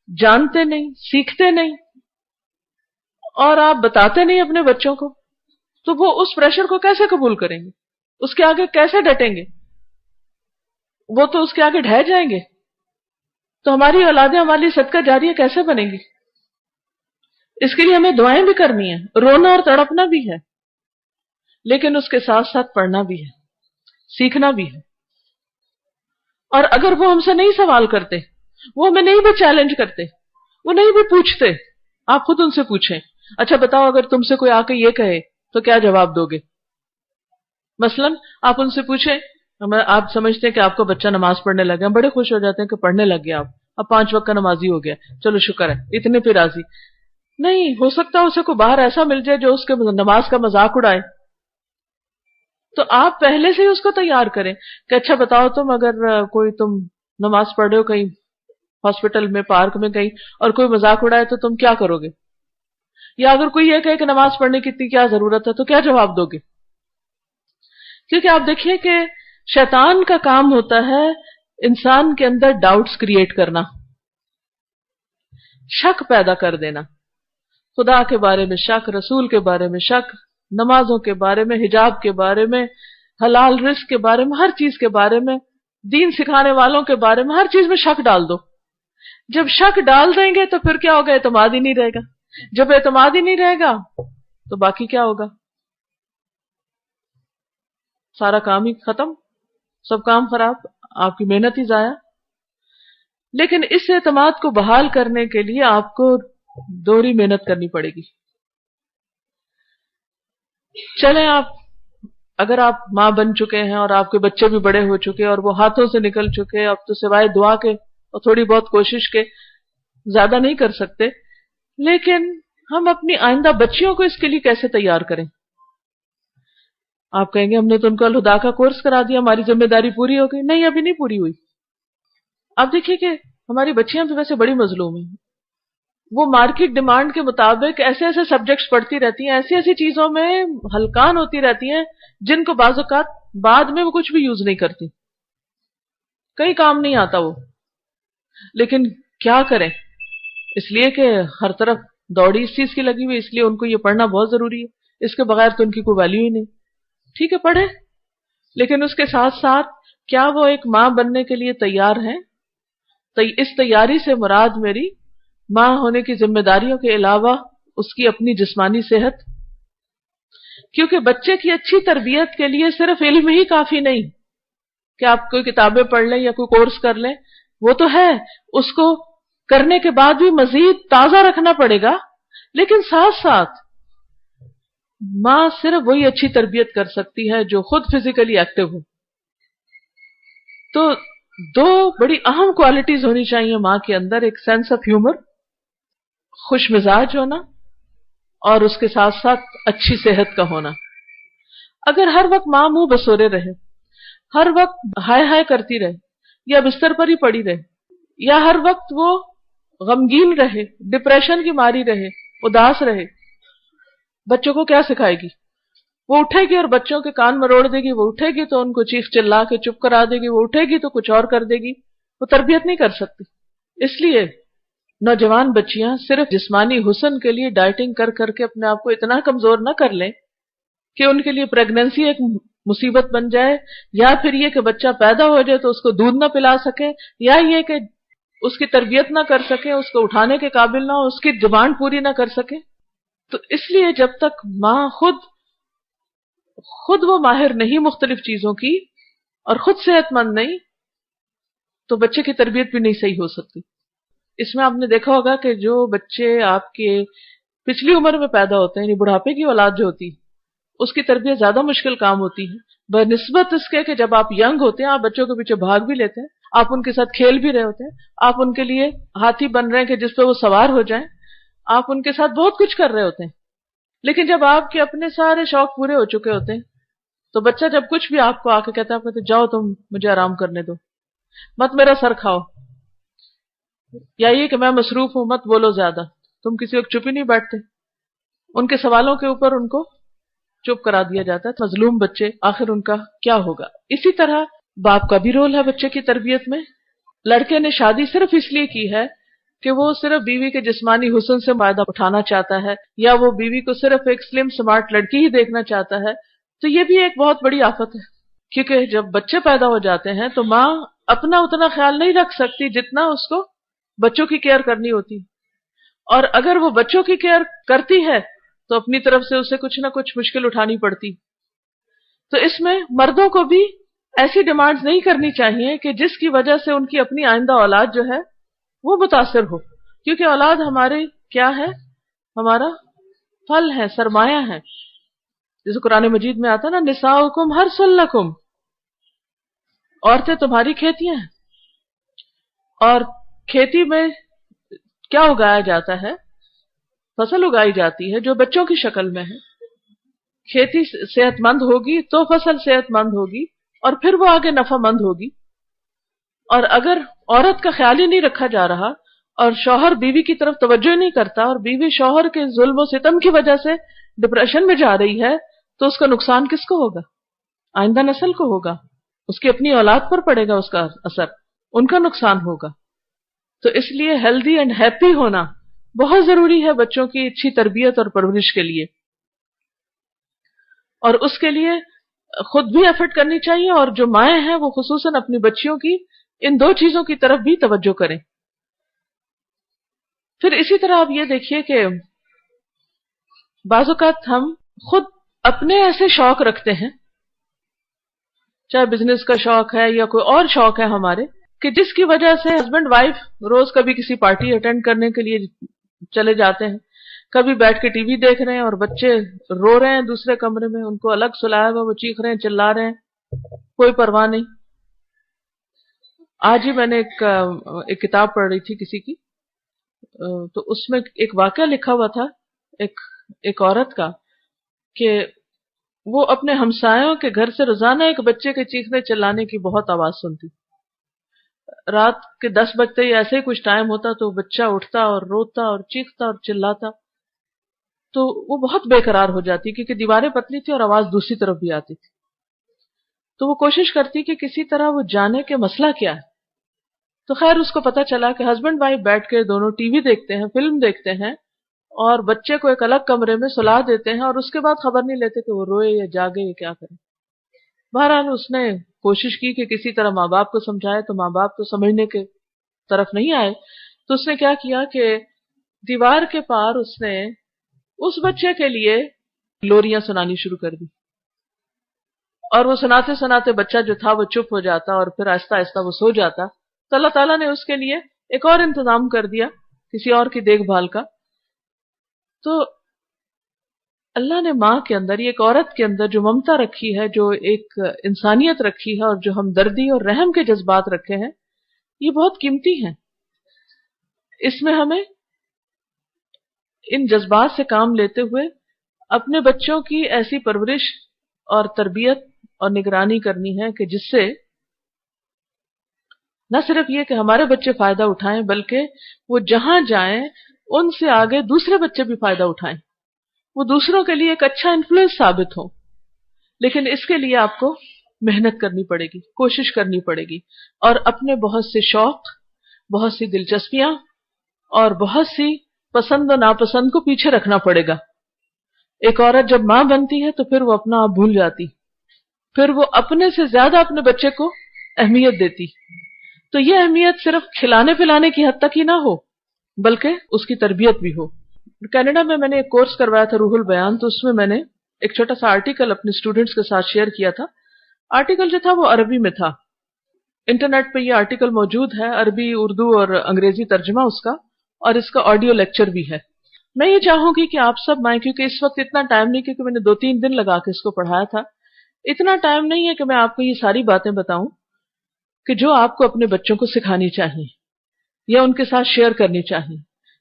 جانتے نہیں، سیکھتے نہیں اور آپ بتاتے نہیں اپنے بچوں کو، تو وہ اس پریشر کو کیسے قبول کریں گے؟ اس کے آگے کیسے ڈٹیں گے؟ وہ تو اس کے آگے ڈھہ جائیں گے. تو ہماری اولادیں ہماری صدقہ جاریہ کیسے بنیں گی؟ اس کے لیے ہمیں دعائیں بھی کرنی ہیں، رونا اور تڑپنا بھی ہے، لیکن اس کے ساتھ ساتھ پڑھنا بھی ہے، سیکھنا بھی ہے. اور اگر وہ ہم سے نہیں سوال کرتے، وہ ہمیں نہیں بھی چیلنج کرتے، وہ نہیں بھی پوچھتے، آپ خود ان سے پوچھیں اچھا بتاؤ اگر تم سے کوئی آ کے یہ کہے تو کیا جواب دو گے؟ مثلا آپ ان سے پوچھیں آپ سمجھتے ہیں کہ آپ کا بچہ نماز پڑھنے لگا، بڑے خوش ہو جاتے ہیں کہ پڑھنے لگ گیا، اب 5 وقت کا نمازی ہو گیا، چلو شکر ہے، اتنے پہ راضی. نہیں ہو سکتا اسے کوئی باہر ایسا مل جائے جو اس کے نماز کا مذاق اڑائے، تو آپ پہلے سے ہی اس کو تیار کریں کہ اچھا بتاؤ تم اگر کوئی تم نماز پڑھ رہے ہو کہیں ہاسپٹل میں، پارک میں کہیں، اور کوئی مذاق اڑائے تو تم کیا کرو گے؟ یا اگر کوئی یہ کہے کہ نماز پڑھنے کی اتنی کیا ضرورت ہے تو کیا جواب دو گے؟ کیونکہ آپ دیکھیے کہ شیطان کا کام ہوتا ہے انسان کے اندر ڈاؤٹس کریٹ کرنا، شک پیدا کر دینا، خدا کے بارے میں شک، رسول کے بارے میں شک، نمازوں کے بارے میں، حجاب کے بارے میں، حلال رزق کے بارے میں، ہر چیز کے بارے میں، دین سکھانے والوں کے بارے میں، ہر چیز میں شک ڈال دو۔ جب شک ڈال دیں گے تو پھر کیا ہوگا؟ اعتماد ہی نہیں رہے گا۔ جب اعتماد ہی نہیں رہے گا تو باقی کیا ہوگا؟ سارا کام ہی ختم، سب کام خراب، آپ کی محنت ہی ضائع۔ لیکن اس اعتماد کو بحال کرنے کے لیے آپ کو دوہری محنت کرنی پڑے گی۔ چلیں اگر آپ ماں بن چکے ہیں اور آپ کے بچے بھی بڑے ہو چکے اور وہ ہاتھوں سے نکل چکے، اب تو سوائے دعا کے اور تھوڑی بہت کوشش کے زیادہ نہیں کر سکتے، لیکن ہم اپنی آئندہ بچیوں کو اس کے لیے کیسے تیار کریں؟ آپ کہیں گے ہم نے تو ان کو الہدا کا کورس کرا دیا، ہماری ذمہ داری پوری ہو گئی۔ نہیں، ابھی نہیں پوری ہوئی۔ آپ دیکھیے کہ ہماری بچیاں بھی ویسے بڑی مظلوم ہیں، وہ مارکیٹ ڈیمانڈ کے مطابق ایسے ایسے سبجیکٹس پڑھتی رہتی ہیں، ایسی ایسی چیزوں میں ہلکان ہوتی رہتی ہیں جن کو بعض اوقات بعد میں وہ کچھ بھی یوز نہیں کرتی، کئی کام نہیں آتا وہ۔ لیکن کیا کریں؟ اس لیے کہ ہر طرف دوڑی اس چیز کی لگی ہوئی، اس لیے ان کو یہ پڑھنا بہت ضروری ہے، اس کے بغیر تو ان کی کوئی ویلیو ہی نہیں۔ ٹھیک ہے پڑھیں، لیکن اس کے ساتھ ساتھ کیا وہ ایک ماں بننے کے لیے تیار ہیں؟ اس تیاری سے مراد میری ماں ہونے کی ذمہ داریوں کے علاوہ اس کی اپنی جسمانی صحت، کیونکہ بچے کی اچھی تربیت کے لیے صرف علم ہی کافی نہیں کہ آپ کوئی کتابیں پڑھ لیں یا کوئی کورس کر لیں، وہ تو ہے، اس کو کرنے کے بعد بھی مزید تازہ رکھنا پڑے گا، لیکن ساتھ ساتھ ماں صرف وہی اچھی تربیت کر سکتی ہے جو خود فزیکلی ایکٹیو ہو۔ تو دو بڑی اہم کوالٹیز ہونی چاہیے ماں کے اندر، ایک سینس آف ہیومر، خوش مزاج ہونا، اور اس کے ساتھ ساتھ اچھی صحت کا ہونا۔ اگر ہر وقت ماں منہ بسورے رہے، ہر وقت ہائے ہائے کرتی رہے، یا بستر پر ہی پڑی رہے، یا ہر وقت وہ غمگین رہے، ڈپریشن کی ماری رہے، اداس رہے، بچوں کو کیا سکھائے گی؟ وہ اٹھے گی اور بچوں کے کان مروڑ دے گی، وہ اٹھے گی تو ان کو چیخ چلا کے چپ کرا دے گی، وہ اٹھے گی تو کچھ اور کر دے گی، وہ تربیت نہیں کر سکتی۔ اس لیے نوجوان بچیاں صرف جسمانی حسن کے لیے ڈائٹنگ کر کر کے اپنے آپ کو اتنا کمزور نہ کر لیں کہ ان کے لیے پریگننسی ایک مصیبت بن جائے، یا پھر یہ کہ بچہ پیدا ہو جائے تو اس کو دودھ نہ پلا سکے، یا یہ کہ اس کی تربیت نہ کر سکے، اس کو اٹھانے کے قابل نہ ہو، اس کی ڈیمانڈ پوری نہ کر سکے۔ تو اس لیے جب تک ماں خود وہ ماہر نہیں مختلف چیزوں کی اور خود صحت مند نہیں، تو بچے کی تربیت بھی نہیں صحیح ہو سکتی۔ اس میں آپ نے دیکھا ہوگا کہ جو بچے آپ کے پچھلی عمر میں پیدا ہوتے ہیں، یعنی بڑھاپے کی اولاد جو ہوتی ہے، اس کی تربیت زیادہ مشکل کام ہوتی ہے بنسبت اس کے کہ جب آپ ینگ ہوتے ہیں، آپ بچوں کے پیچھے بھاگ بھی لیتے ہیں، آپ ان کے ساتھ کھیل بھی رہے ہوتے ہیں، آپ ان کے لیے ہاتھی بن رہے ہیں کہ جس پہ وہ سوار ہو جائیں، آپ ان کے ساتھ بہت کچھ کر رہے ہوتے ہیں۔ لیکن جب آپ کے اپنے سارے شوق پورے ہو چکے ہوتے ہیں تو بچہ جب کچھ بھی آپ کو آ کے کہتا ہے، آپ کہتے جاؤ تم مجھے آرام کرنے دو، مت میرا سر کھاؤ، یا یہ کہ میں مصروف ہوں، مت بولو زیادہ، تم کسی وقت چپ ہی نہیں بیٹھتے، ان کے سوالوں کے اوپر ان کو چپ کرا دیا جاتا ہے۔ مظلوم بچے آخر ان کا کیا ہوگا؟ اسی طرح باپ کا بھی رول ہے بچے کی تربیت میں۔ لڑکے نے شادی صرف اس لیے کی ہے کہ وہ صرف بیوی کے جسمانی حسن سے فائدہ اٹھانا چاہتا ہے، یا وہ بیوی کو صرف ایک سلم سمارٹ لڑکی ہی دیکھنا چاہتا ہے، تو یہ بھی ایک بہت بڑی آفت ہے، کیونکہ جب بچے پیدا ہو جاتے ہیں تو ماں اپنا اتنا خیال نہیں رکھ سکتی جتنا اس کو بچوں کی کیئر کرنی ہوتی، اور اگر وہ بچوں کی کیئر کرتی ہے تو اپنی طرف سے اسے کچھ نہ کچھ مشکل اٹھانی پڑتی۔ تو اس میں مردوں کو بھی ایسی ڈیمانڈز نہیں کرنی چاہیے کہ جس کی وجہ سے ان کی اپنی آئندہ اولاد جو ہے وہ متاثر ہو، کیونکہ اولاد ہمارے کیا ہے؟ ہمارا پھل ہے، سرمایہ ہے۔ جیسے قرآن مجید میں آتا ہے نا، نساؤکم حرث لکم، عورتیں تمہاری کھیتیاں ہیں، اور کھیتی میں کیا اگایا جاتا ہے؟ فصل اگائی جاتی ہے جو بچوں کی شکل میں ہے۔ کھیتی صحت مند ہوگی تو فصل صحت مند ہوگی اور پھر وہ آگے نفع مند ہوگی. اور اگر عورت کا خیال ہی نہیں رکھا جا رہا اور شوہر بیوی کی طرف توجہ نہیں کرتا اور بیوی شوہر کے ظلم و ستم کی وجہ سے ڈپریشن میں جا رہی ہے تو اس کا نقصان کس کو ہوگا؟ آئندہ نسل کو ہوگا. اس کی اپنی اولاد پر پڑے گا اس کا اثر، ان کا نقصان ہوگا. تو اس لیے ہیلدی اینڈ ہیپی ہونا بہت ضروری ہے بچوں کی اچھی تربیت اور پرورش کے لیے. اور اس کے لیے خود بھی ایفرٹ کرنی چاہیے، اور جو مائیں ہیں وہ خصوصاً اپنی بچیوں کی ان دو چیزوں کی طرف بھی توجہ کریں. پھر اسی طرح آپ یہ دیکھیے کہ بعض اوقات ہم خود اپنے ایسے شوق رکھتے ہیں، چاہے بزنس کا شوق ہے یا کوئی اور شوق ہے ہمارے، کہ جس کی وجہ سے ہسبینڈ وائف روز کبھی کسی پارٹی اٹینڈ کرنے کے لیے چلے جاتے ہیں، کبھی بیٹھ کے ٹی وی دیکھ رہے ہیں اور بچے رو رہے ہیں دوسرے کمرے میں، ان کو الگ سلایا ہوا، وہ چیخ رہے ہیں، چلا رہے ہیں، کوئی پرواہ نہیں. آج ہی میں نے ایک کتاب پڑھ رہی تھی کسی کی، تو اس میں ایک واقعہ لکھا ہوا تھا ایک عورت کا کہ وہ اپنے ہمسایوں کے گھر سے روزانہ ایک بچے کے چیخنے چلانے کی بہت آواز سنتی. رات کے 10 بجتے ہی ایسے ہی کچھ ٹائم ہوتا تو بچہ اٹھتا اور روتا اور چیختا اور چلاتا، تو وہ بہت بے قرار ہو جاتی کیونکہ دیواریں پتلی تھی اور آواز دوسری طرف بھی آتی تھی. تو وہ کوشش کرتی کہ کسی طرح وہ جانے کہ مسئلہ کیا ہے. تو خیر اس کو پتا چلا کہ ہسبینڈ وائف بیٹھ کے دونوں ٹی وی دیکھتے ہیں، فلم دیکھتے ہیں اور بچے کو ایک الگ کمرے میں سلا دیتے ہیں، اور اس کے بعد خبر نہیں لیتے کہ وہ روئے یا جاگے یا کیا کرے. بہرحال اس نے کوشش کی کہ کسی طرح ماں باپ کو سمجھائے، تو ماں باپ تو سمجھنے کے طرف نہیں آئے. تو اس نے کیا کیا کہ دیوار کے پار اس نے اس بچے کے لیے لوریاں سنانی شروع کر دی، اور وہ سناتے سناتے بچہ جو تھا وہ چپ ہو جاتا اور پھر آہستہ آہستہ وہ سو جاتا. تو اللہ تعالیٰ نے اس کے لیے ایک اور انتظام کر دیا کسی اور کی دیکھ بھال کا. تو اللہ نے ماں کے اندر، ایک عورت کے اندر جو ممتا رکھی ہے، جو ایک انسانیت رکھی ہے اور جو ہمدردی اور رحم کے جذبات رکھے ہیں، یہ بہت قیمتی ہیں. اس میں ہمیں ان جذبات سے کام لیتے ہوئے اپنے بچوں کی ایسی پرورش اور تربیت اور نگرانی کرنی ہے کہ جس سے نہ صرف یہ کہ ہمارے بچے فائدہ اٹھائیں بلکہ وہ جہاں جائیں ان سے آگے دوسرے بچے بھی فائدہ اٹھائیں، وہ دوسروں کے لیے ایک اچھا انفلوئنس ثابت ہو. لیکن اس کے لیے آپ کو محنت کرنی پڑے گی، کوشش کرنی پڑے گی، اور اپنے بہت سے شوق، بہت سی دلچسپیاں اور بہت سی پسند و ناپسند کو پیچھے رکھنا پڑے گا. ایک عورت جب ماں بنتی ہے تو پھر وہ اپنا آپ بھول جاتی، پھر وہ اپنے سے زیادہ اپنے بچے کو اہمیت دیتی. تو یہ اہمیت صرف کھلانے پلانے کی حد تک ہی نہ ہو بلکہ اس کی تربیت بھی ہو. کینیڈا میں نے ایک کورس کروایا تھا روح البیان، تو اس میں نے ایک چھوٹا سا آرٹیکل اپنے اسٹوڈنٹس کے ساتھ شیئر کیا تھا. آرٹیکل جو تھا وہ عربی میں تھا، انٹرنیٹ پہ یہ آرٹیکل موجود ہے، عربی، اردو اور انگریزی ترجمہ اس کا، اور اس کا آڈیو لیکچر بھی ہے. میں یہ چاہوں گی کہ آپ سب مائیں، کیونکہ اس وقت اتنا ٹائم نہیں، کیونکہ میں نے 2-3 دن لگا کے اس کو پڑھایا تھا، اتنا ٹائم نہیں ہے کہ میں آپ کو یہ ساری باتیں بتاؤں کہ جو آپ کو اپنے بچوں کو سکھانی چاہیے یا ان کے ساتھ شیئر کرنی چاہیے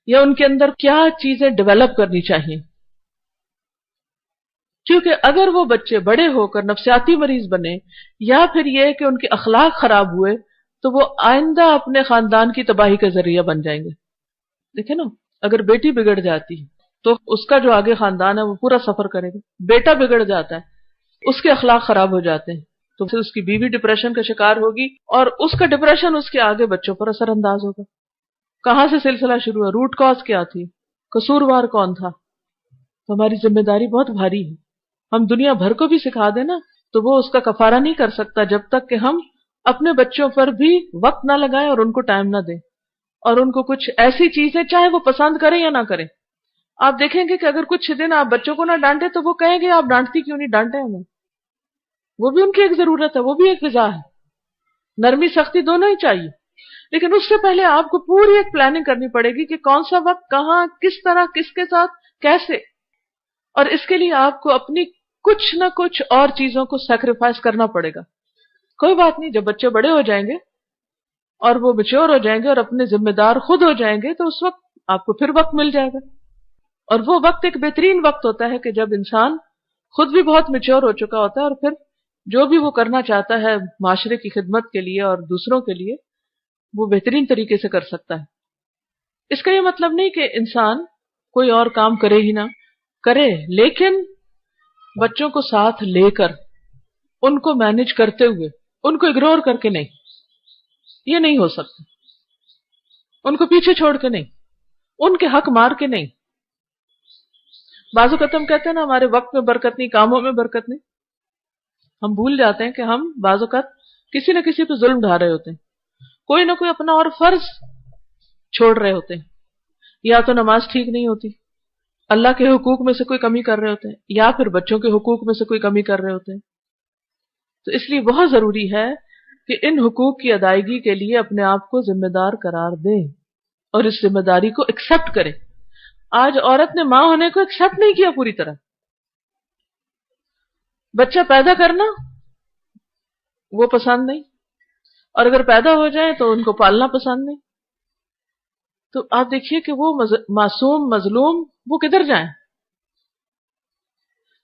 یا ان کے اندر کیا چیزیں ڈیولپ کرنی چاہیے. کیونکہ اگر وہ بچے بڑے ہو کر نفسیاتی مریض بنے یا پھر یہ کہ ان کے اخلاق خراب ہوئے تو وہ آئندہ اپنے خاندان کی تباہی کا ذریعہ بن جائیں گے. دیکھیں نا، اگر بیٹی بگڑ جاتی ہے تو اس کا جو آگے خاندان ہے وہ پورا سفر کرے گا. بیٹا بگڑ جاتا ہے، اس کے اخلاق خراب ہو جاتے ہیں تو پھر اس کی بیوی ڈپریشن کا شکار ہوگی، اور اس کا ڈپریشن اس کے آگے بچوں پر اثر انداز ہوگا. کہاں سے سلسلہ شروع ہے؟ روٹ کاز کیا تھی؟ قصوروار کون تھا؟ تو ہماری ذمہ داری بہت بھاری ہے. ہم دنیا بھر کو بھی سکھا دیں نا تو وہ اس کا کفارہ نہیں کر سکتا جب تک کہ ہم اپنے بچوں پر بھی وقت نہ لگائیں اور ان کو ٹائم نہ دیں، اور ان کو کچھ ایسی چیزیں چاہے وہ پسند کریں یا نہ کریں. آپ دیکھیں گے کہ اگر کچھ دن آپ بچوں کو نہ ڈانٹے تو وہ کہیں گے آپ ڈانٹتی کیوں نہیں، ڈانٹے ہمیں. وہ بھی ان کی ایک ضرورت ہے، وہ بھی ایک غذا ہے. نرمی سختی دونوں ہی چاہیے، لیکن اس سے پہلے آپ کو پوری ایک پلاننگ کرنی پڑے گی کہ کون سا وقت، کہاں، کس طرح، کس کے ساتھ، کیسے. اور اس کے لیے آپ کو اپنی کچھ نہ کچھ اور چیزوں کو سیکریفائس کرنا پڑے گا. کوئی بات نہیں، جب بچے بڑے ہو جائیں گے اور وہ میچور ہو جائیں گے اور اپنے ذمہ دار خود ہو جائیں گے تو اس وقت آپ کو پھر وقت مل جائے گا. اور وہ وقت ایک بہترین وقت ہوتا ہے کہ جب انسان خود بھی بہت میچور ہو چکا ہوتا ہے، اور پھر جو بھی وہ کرنا چاہتا ہے معاشرے کی خدمت کے لیے اور دوسروں کے لیے وہ بہترین طریقے سے کر سکتا ہے۔ اس کا یہ مطلب نہیں کہ انسان کوئی اور کام کرے ہی نہ کرے، لیکن بچوں کو ساتھ لے کر ان کو مینج کرتے ہوئے، ان کو اگنور کر کے نہیں، یہ نہیں ہو سکتا، ان کو پیچھے چھوڑ کے نہیں، ان کے حق مار کے نہیں۔ بعض اوقات ہم کہتے ہیں نا ہمارے وقت میں برکت نہیں، کاموں میں برکت نہیں، ہم بھول جاتے ہیں کہ ہم بعض اوقات کسی نہ کسی پہ ظلم ڈھا رہے ہوتے ہیں، کوئی نہ کوئی اپنا اور فرض چھوڑ رہے ہوتے ہیں، یا تو نماز ٹھیک نہیں ہوتی، اللہ کے حقوق میں سے کوئی کمی کر رہے ہوتے ہیں، یا پھر بچوں کے حقوق میں سے کوئی کمی کر رہے ہوتے ہیں۔ تو اس لیے بہت ضروری ہے کہ ان حقوق کی ادائیگی کے لیے اپنے آپ کو ذمہ دار قرار دیں اور اس ذمہ داری کو ایکسپٹ کریں۔ آج عورت نے ماں ہونے کو ایکسپٹ نہیں کیا پوری طرح۔ بچہ پیدا کرنا وہ پسند نہیں، اور اگر پیدا ہو جائے تو ان کو پالنا پسند نہیں۔ تو آپ دیکھیے کہ وہ معصوم مظلوم وہ کدھر جائیں؟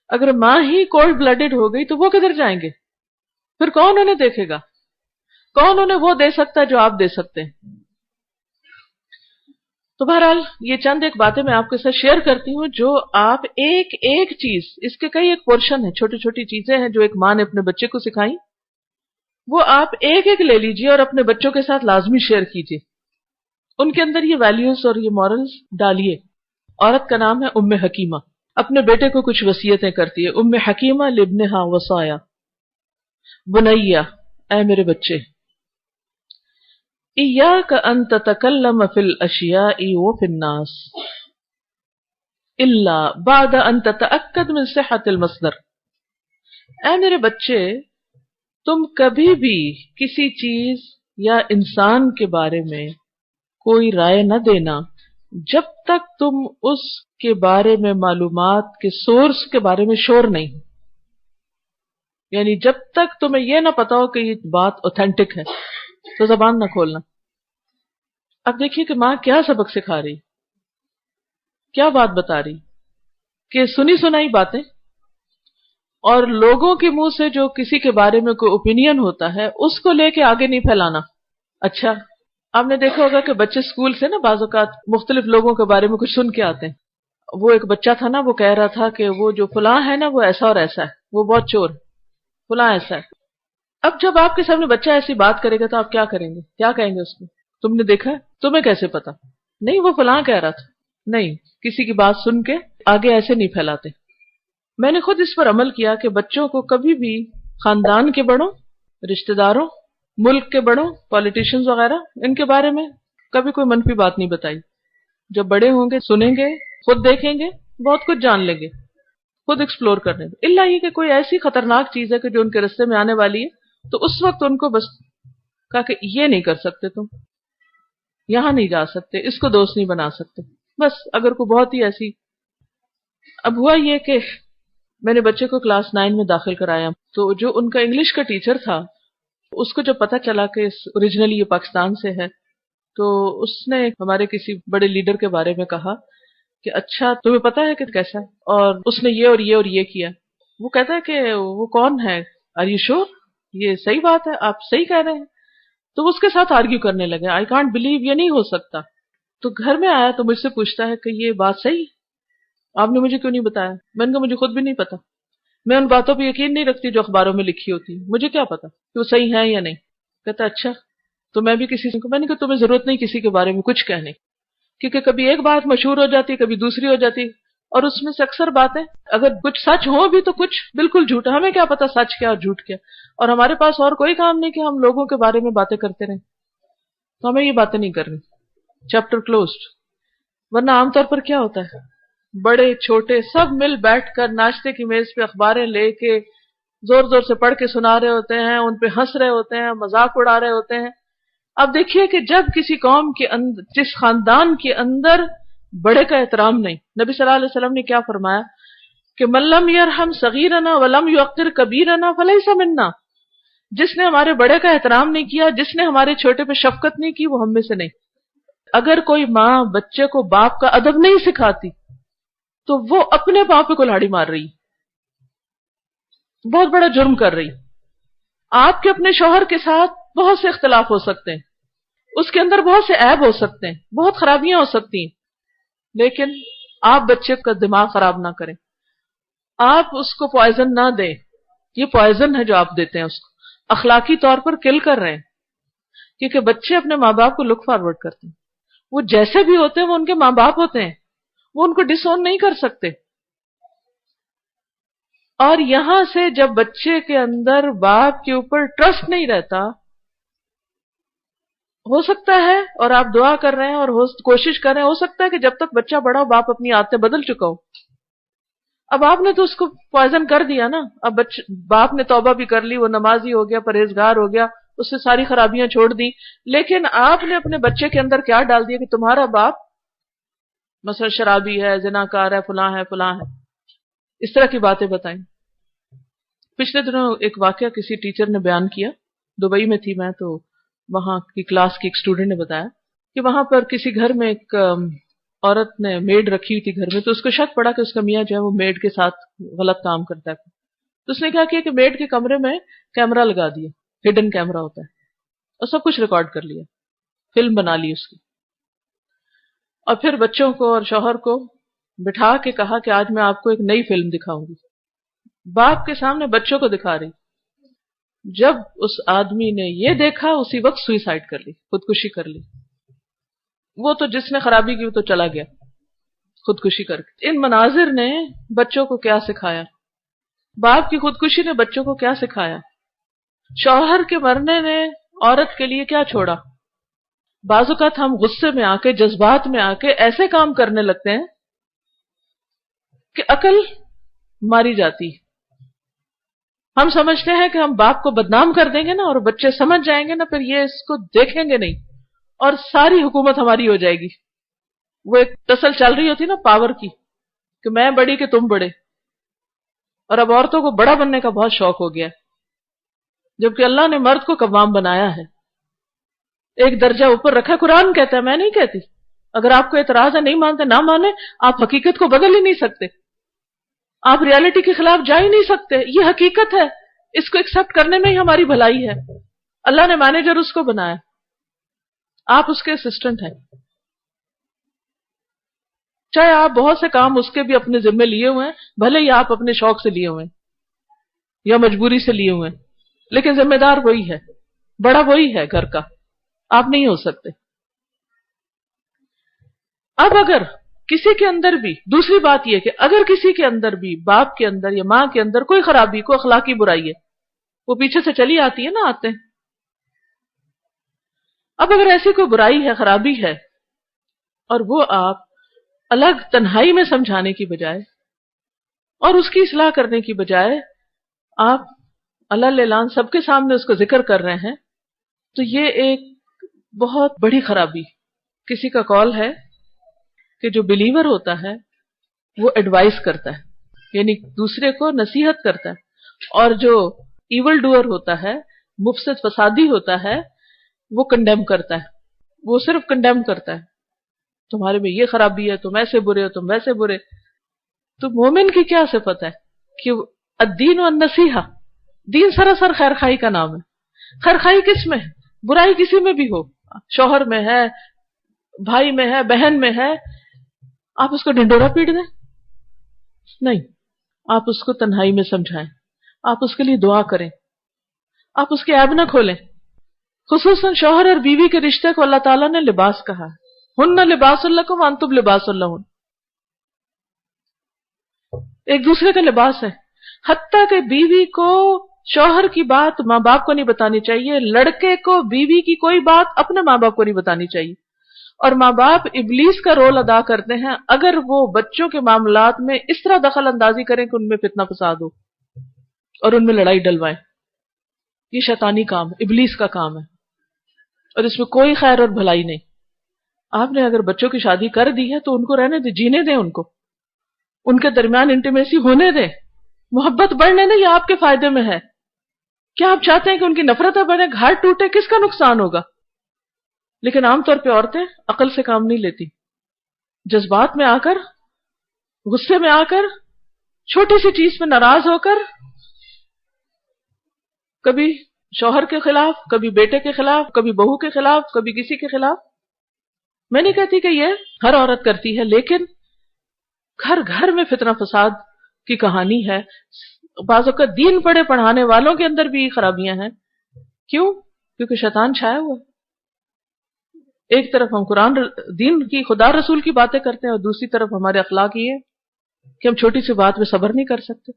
اگر ماں ہی کولڈ بلڈڈ ہو گئی تو وہ کدھر جائیں گے؟ پھر کون انہیں دیکھے گا؟ کون انہیں وہ دے سکتا ہے جو آپ دے سکتے ہیں؟ تو بہرحال یہ چند ایک باتیں میں آپ کے ساتھ شیئر کرتی ہوں جو آپ ایک ایک چیز، اس کے کئی ایک پورشن ہیں، چھوٹی چھوٹی چیزیں ہیں جو ایک ماں نے اپنے بچے کو سکھائی، وہ آپ ایک ایک لے لیجئے اور اپنے بچوں کے ساتھ لازمی شیئر کیجئے، ان کے اندر یہ ویلیوز اور یہ مورلز ڈالیے۔ عورت کا نام ہے ام حکیمہ، اپنے بیٹے کو کچھ وصیتیں کرتی ہے۔ ام حکیمہ لابنہا وصایا، بنیا، اے میرے بچے، ایاک ان تتکلم فی الاشیاء وفی الناس الا بعد ان تتأکد من صحت المصدر۔ اے میرے بچے، تم کبھی بھی کسی چیز یا انسان کے بارے میں کوئی رائے نہ دینا جب تک تم اس کے بارے میں معلومات کے سورس کے بارے میں شور نہیں، یعنی جب تک تمہیں یہ نہ پتا ہو کہ یہ بات اوتھینٹک ہے تو زبان نہ کھولنا۔ اب دیکھیے کہ ماں کیا سبق سکھا رہی، کیا بات بتا رہی، کہ سنی سنائی باتیں اور لوگوں کے منہ سے جو کسی کے بارے میں کوئی اوپینین ہوتا ہے اس کو لے کے آگے نہیں پھیلانا۔ اچھا، آپ نے دیکھا ہوگا کہ بچے اسکول سے نا بعض اوقات مختلف لوگوں کے بارے میں کچھ سن کے آتے ہیں۔ وہ ایک بچہ تھا نا، وہ کہہ رہا تھا کہ وہ جو فلاں ہے نا وہ ایسا اور ایسا ہے، وہ بہت چور ہے، فلاں ایسا ہے۔ اب جب آپ کے سامنے بچہ ایسی بات کرے گا تو آپ کیا کریں گے؟ کیا کہیں گے اس کو؟ تم نے دیکھا ہے؟ تمہیں کیسے پتا؟ نہیں، وہ فلاں کہہ رہا تھا۔ نہیں، کسی کی بات سن کے آگے ایسے نہیں پھیلاتے۔ میں نے خود اس پر عمل کیا کہ بچوں کو کبھی بھی خاندان کے بڑوں، رشتہ داروں، ملک کے بڑوں، پولیٹیشنز وغیرہ، ان کے بارے میں کبھی کوئی منفی بات نہیں بتائی۔ جب بڑے ہوں گے سنیں گے، خود دیکھیں گے، بہت کچھ جان لیں گے، خود ایکسپلور کرنے گے۔ الا یہ کہ کوئی ایسی خطرناک چیز ہے کہ جو ان کے راستے میں آنے والی ہے تو اس وقت ان کو بس کہا کہ یہ نہیں کر سکتے، تم یہاں نہیں جا سکتے، اس کو دوست نہیں بنا سکتے، بس اگر کوئی بہت ہی ایسی۔ اب ہوا یہ کہ میں نے بچے کو کلاس 9 میں داخل کرایا، تو جو ان کا انگلش کا ٹیچر تھا اس کو جب پتا چلا کہ اوریجنلی یہ پاکستان سے ہے تو اس نے ہمارے کسی بڑے لیڈر کے بارے میں کہا کہ اچھا تمہیں پتا ہے کہ کیسا ہے، اور اس نے یہ اور یہ اور یہ کیا۔ وہ کہتا ہے کہ وہ کون ہے، آر یو شور، یہ صحیح بات ہے، آپ صحیح کہہ رہے ہیں۔ تو وہ اس کے ساتھ آرگیو کرنے لگے، آئی کانٹ بلیو، یہ نہیں ہو سکتا۔ تو گھر میں آیا تو مجھ سے پوچھتا ہے کہ یہ بات صحیح ہے، آپ نے مجھے کیوں نہیں بتایا؟ میں نے کہا مجھے خود بھی نہیں پتا، میں ان باتوں پہ یقین نہیں رکھتی جو اخباروں میں لکھی ہوتی، مجھے کیا پتا کہ وہ صحیح ہے یا نہیں۔ کہتا اچھا، تو میں بھی کسی سے، میں نے کہا تمہیں ضرورت نہیں کسی کے بارے میں کچھ کہنے، کیونکہ کبھی ایک بات مشہور ہو جاتی، کبھی دوسری ہو جاتی، اور اس میں سے اکثر باتیں اگر کچھ سچ ہو بھی تو کچھ بالکل جھوٹا، ہمیں کیا پتا سچ کیا اور جھوٹ کیا، اور ہمارے پاس اور کوئی کام نہیں کہ ہم لوگوں کے بارے میں باتیں کرتے رہیں، تو ہمیں یہ باتیں نہیں کرنی۔ Chapter closed. ورنہ عام طور پر کیا ہوتا ہے، بڑے چھوٹے سب مل بیٹھ کر ناشتے کی میز پہ اخباریں لے کے زور زور سے پڑھ کے سنا رہے ہوتے ہیں، ان پہ ہنس رہے ہوتے ہیں، مذاق اڑا رہے ہوتے ہیں۔ اب دیکھیے کہ جب کسی قوم کے اندر، جس خاندان کے اندر بڑے کا احترام نہیں، نبی صلی اللہ علیہ وسلم نے کیا فرمایا کہ من لم یرحم صغیرنا ولم یوقر کبیرنا فلیس منا، جس نے ہمارے بڑے کا احترام نہیں کیا، جس نے ہمارے چھوٹے پہ شفقت نہیں کی، وہ ہم میں سے نہیں۔ اگر کوئی ماں بچے کو باپ کا ادب نہیں سکھاتی تو وہ اپنے باپ پہ کلہاڑی مار رہی۔ بہت بڑا جرم کر رہی. آپ کے اپنے شوہر کے ساتھ بہت سے اختلاف ہو سکتے ہیں، اس کے اندر بہت سے عیب ہو سکتے ہیں، بہت خرابیاں ہو سکتی ہیں، لیکن آپ بچے کا دماغ خراب نہ کریں، آپ اس کو پوائزن نہ دیں. یہ پوائزن ہے جو آپ دیتے ہیں، اس کو اخلاقی طور پر کل کر رہے ہیں. کیونکہ بچے اپنے ماں باپ کو لک فارورڈ کرتے ہیں، وہ جیسے بھی ہوتے ہیں وہ ان کے ماں باپ ہوتے ہیں، وہ ان کو ڈس اون نہیں کر سکتے. اور یہاں سے جب بچے کے اندر باپ کے اوپر ٹرسٹ نہیں رہتا، ہو سکتا ہے، اور آپ دعا کر رہے ہیں اور کوشش کر رہے ہیں، ہو سکتا ہے کہ جب تک بچہ بڑا ہو باپ اپنی عادتیں بدل چکا ہو. اب آپ نے تو اس کو پوائزن کر دیا نا. اب باپ نے توبہ بھی کر لی، وہ نمازی ہو گیا، پرہیزگار ہو گیا، اس سے ساری خرابیاں چھوڑ دی، لیکن آپ نے اپنے بچے کے اندر کیا ڈال دیا کہ تمہارا باپ مثلا شرابی ہے، زناکار ہے، فلاں ہے، فلاں ہے، اس طرح کی باتیں بتائیں. پچھلے دنوں ایک واقعہ کسی ٹیچر نے بیان کیا، دبئی میں تھی میں، تو وہاں کی کلاس کی ایک اسٹوڈنٹ نے بتایا کہ وہاں پر کسی گھر میں ایک عورت نے میڈ رکھی ہوئی تھی گھر میں، تو اس کو شک پڑا کہ اس کا میاں جو ہے وہ میڈ کے ساتھ غلط کام کرتا ہے. تو اس نے کیا کیا کہ میڈ کے کمرے میں کیمرہ لگا دیا، ہڈن کیمرہ ہوتا ہے، اور سب کچھ ریکارڈ کر لیا، فلم بنا لی اس کی. اور پھر بچوں کو اور شوہر کو بٹھا کے کہا کہ آج میں آپ کو ایک نئی فلم دکھاؤں گی. باپ کے سامنے بچوں کو دکھا رہی. جب اس آدمی نے یہ دیکھا اسی وقت سوئسائڈ کر لی، خودکشی کر لی. وہ تو جس نے خرابی کی وہ تو چلا گیا خودکشی کر کے. ان مناظر نے بچوں کو کیا سکھایا؟ باپ کی خودکشی نے بچوں کو کیا سکھایا؟ شوہر کے مرنے نے عورت کے لیے کیا چھوڑا؟ بعض اوقات ہم غصے میں آ کے، جذبات میں آ کے ایسے کام کرنے لگتے ہیں کہ عقل ماری جاتی. ہم سمجھتے ہیں کہ ہم باپ کو بدنام کر دیں گے نا، اور بچے سمجھ جائیں گے نا، پھر یہ اس کو دیکھیں گے نہیں اور ساری حکومت ہماری ہو جائے گی. وہ ایک تسل چل رہی ہوتی نا پاور کی، کہ میں بڑی کہ تم بڑے. اور اب عورتوں کو بڑا بننے کا بہت شوق ہو گیا، جبکہ اللہ نے مرد کو قوام بنایا ہے، ایک درجہ اوپر رکھا. قرآن کہتا ہے، میں نہیں کہتی. اگر آپ کو اعتراض ہے، نہیں مانتے نہ مانے، آپ حقیقت کو بدل ہی نہیں سکتے، آپ ریالٹی کے خلاف جا ہی نہیں سکتے. یہ حقیقت ہے، اس کو ایکسپٹ کرنے میں ہی ہماری بھلائی ہے. اللہ نے مینیجر اس کو بنایا، آپ اس کے اسسٹنٹ ہیں. چاہے آپ بہت سے کام اس کے بھی اپنے ذمے لیے ہوئے ہیں، بھلے ہی آپ اپنے شوق سے لیے ہوئے ہیں یا مجبوری سے لیے ہوئے ہیں، لیکن ذمہ دار وہی ہے، بڑا وہی ہے گھر کا، آپ نہیں ہو سکتے. اب اگر کسی کے اندر بھی، دوسری بات یہ کہ اگر کسی کے اندر بھی، باپ کے اندر یا ماں کے اندر کوئی خرابی، کوئی اخلاقی برائی ہے، وہ پیچھے سے چلی آتی ہے نا، آتے ہیں. اب اگر ایسی کوئی برائی ہے، خرابی ہے، اور وہ آپ الگ تنہائی میں سمجھانے کی بجائے اور اس کی اصلاح کرنے کی بجائے آپ اللہ اعلان سب کے سامنے اس کو ذکر کر رہے ہیں، تو یہ ایک بہت بڑی خرابی. کسی کا کال ہے کہ جو بلیور ہوتا ہے وہ ایڈوائز کرتا ہے، یعنی دوسرے کو نصیحت کرتا ہے، اور جو ایول ڈوئر ہوتا ہے، مفسد فسادی ہوتا ہے، وہ کنڈیم کرتا ہے. وہ صرف کنڈیم کرتا ہے، تمہارے میں یہ خرابی ہے، تم ایسے برے ہو، تم ویسے برے. تو مومن کی کیا صفت ہے کہ الدین والنصیحہ، دین سراسر خیر خائی کا نام ہے. خیر خائی کس میں ہے؟ برائی کسی میں بھی ہو، شوہر میں ہے، بھائی میں ہے، بہن میں ہے، آپ اس کو ڈنڈورا پیٹ دیں؟ نہیں، آپ اس کو تنہائی میں سمجھائیں، آپ اس کے لیے دعا کریں، آپ اس کے عیب نہ کھولیں. خصوصاً شوہر اور بیوی کے رشتے کو اللہ تعالیٰ نے لباس کہا ہے، ہن لباس لکم وانتم لباس لہن، ایک دوسرے کا لباس ہے. حتیٰ کہ بیوی کو شوہر کی بات ماں باپ کو نہیں بتانی چاہیے، لڑکے کو بیوی کی کوئی بات اپنے ماں باپ کو نہیں بتانی چاہیے. اور ماں باپ ابلیس کا رول ادا کرتے ہیں اگر وہ بچوں کے معاملات میں اس طرح دخل اندازی کریں کہ ان میں فتنہ فساد ہو اور ان میں لڑائی ڈلوائیں. یہ شیطانی کام، ابلیس کا کام ہے، اور اس میں کوئی خیر اور بھلائی نہیں. آپ نے اگر بچوں کی شادی کر دی ہے تو ان کو رہنے دیں، جینے دیں، ان کو، ان کے درمیان انٹیمیسی ہونے دیں، محبت بڑھنے دیں. یہ آپ کے فائدے میں ہے. کیا آپ چاہتے ہیں کہ ان کی نفرتیں بڑھیں، گھر ٹوٹے؟ کس کا نقصان ہوگا؟ لیکن عام طور پہ عورتیں عقل سے کام نہیں لیتی، جذبات میں آ کر، غصے میں آ کر، چھوٹی سی چیز پہ ناراض ہو کر کبھی شوہر کے خلاف، کبھی بیٹے کے خلاف، کبھی بہو کے خلاف، کبھی کسی کے خلاف. میں نہیں کہتی کہ یہ ہر عورت کرتی ہے، لیکن گھر گھر میں فتنہ فساد کی کہانی ہے. بعض اوقات دین پڑھے پڑھانے والوں کے اندر بھی خرابیاں ہیں. کیوں؟ کیونکہ شیطان چھایا ہوا ہے. ایک طرف ہم قرآن دین کی خدا رسول کی باتیں کرتے ہیں، اور دوسری طرف ہمارے اخلاق یہ ہے کہ ہم چھوٹی سی بات پہ صبر نہیں کر سکتے،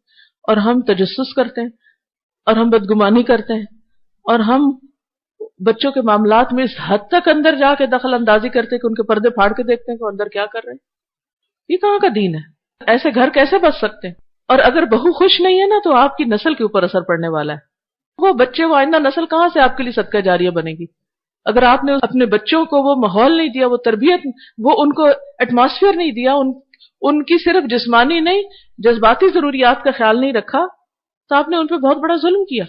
اور ہم تجسس کرتے ہیں، اور ہم بدگمانی کرتے ہیں، اور ہم بچوں کے معاملات میں اس حد تک اندر جا کے دخل اندازی کرتے ہیں کہ ان کے پردے پھاڑ کے دیکھتے ہیں کہ وہ اندر کیا کر رہے ہیں. یہ کہاں کا دین ہے؟ ایسے گھر کیسے بچ سکتے ہیں؟ اور اگر بہو خوش نہیں ہے نا تو آپ کی نسل کے اوپر اثر پڑنے والا ہے. وہ بچے، وہ آئندہ نسل کہاں سے آپ کے لیے صدقہ جاریہ بنے گی؟ اگر آپ نے اپنے بچوں کو وہ ماحول نہیں دیا، وہ تربیت، وہ ان کو ایٹماسفیئر نہیں دیا، ان کی صرف جسمانی نہیں جذباتی ضروریات کا خیال نہیں رکھا، تو آپ نے ان پہ بہت بڑا ظلم کیا.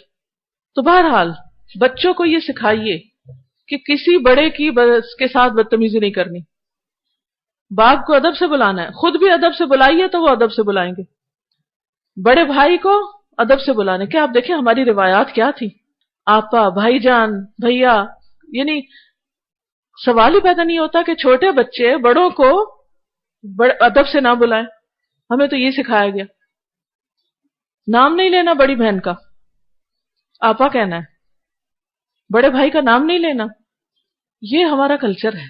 تو بہرحال بچوں کو یہ سکھائیے کہ کسی بڑے کی کے ساتھ بدتمیزی نہیں کرنی. باپ کو ادب سے بلانا ہے، خود بھی ادب سے بلائیے تو وہ ادب سے بلائیں گے. بڑے بھائی کو ادب سے بلانے کیا آپ دیکھیں ہماری روایات کیا تھی. آپا، بھائی جان، بھیا، یعنی سوال ہی پیدا نہیں ہوتا کہ چھوٹے بچے بڑوں کو ادب سے نہ بلائیں. ہمیں تو یہ سکھایا گیا. نام نہیں لینا بڑی بہن کا، آپا کہنا ہے. بڑے بھائی کا نام نہیں لینا. یہ ہمارا کلچر ہے،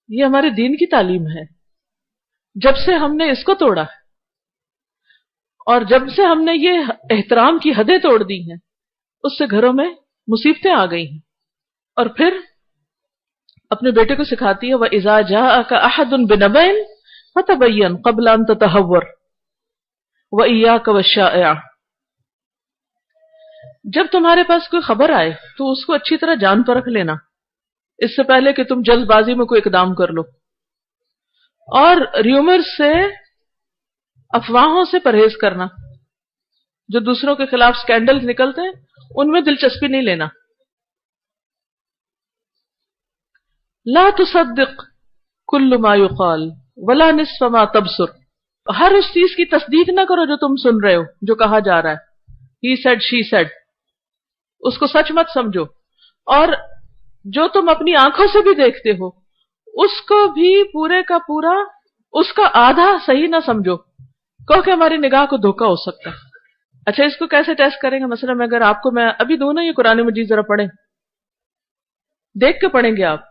یہ ہمارے دین کی تعلیم ہے. جب سے ہم نے اس کو توڑا ہے، اور جب سے ہم نے یہ احترام کی حدیں توڑ دی ہیں، اس سے گھروں میں مصیبتیں آ گئی ہیں. اور پھر اپنے بیٹے کو سکھاتی ہے وَإِذَا جَاءَكَ أَحَدٌ بِنَبَإٍ فَتَبَيَّنْ قَبْلَ أَن تَتَهَوَّرَ وَإِيَّاكَ وَالشَّائِعَ. جب تمہارے پاس کوئی خبر آئے تو اس کو اچھی طرح جان پرکھ لینا، اس سے پہلے کہ تم جلد بازی میں کوئی اقدام کر لو. اور ریومرز سے، افواہوں سے پرہیز کرنا. جو دوسروں کے خلاف سکینڈل نکلتے ہیں ان میں دلچسپی نہیں لینا. لا تصدق کل ما یقال ولا نصف ما تبصر. ہر اس چیز کی تصدیق نہ کرو جو تم سن رہے ہو، جو کہا جا رہا ہے. He said, she said. اس کو سچ مت سمجھو. اور جو تم اپنی آنکھوں سے بھی دیکھتے ہو اس کو بھی پورے کا پورا، اس کا آدھا صحیح نہ سمجھو. کہو کہ ہماری نگاہ کو دھوکا ہو سکتا ہے. اچھا، اس کو کیسے ٹیسٹ کریں گے؟ مثلا اگر آپ کو میں ابھی دوں نا یہ قرآن مجید، ذرا پڑھیں، دیکھ کے پڑھیں گے آپ.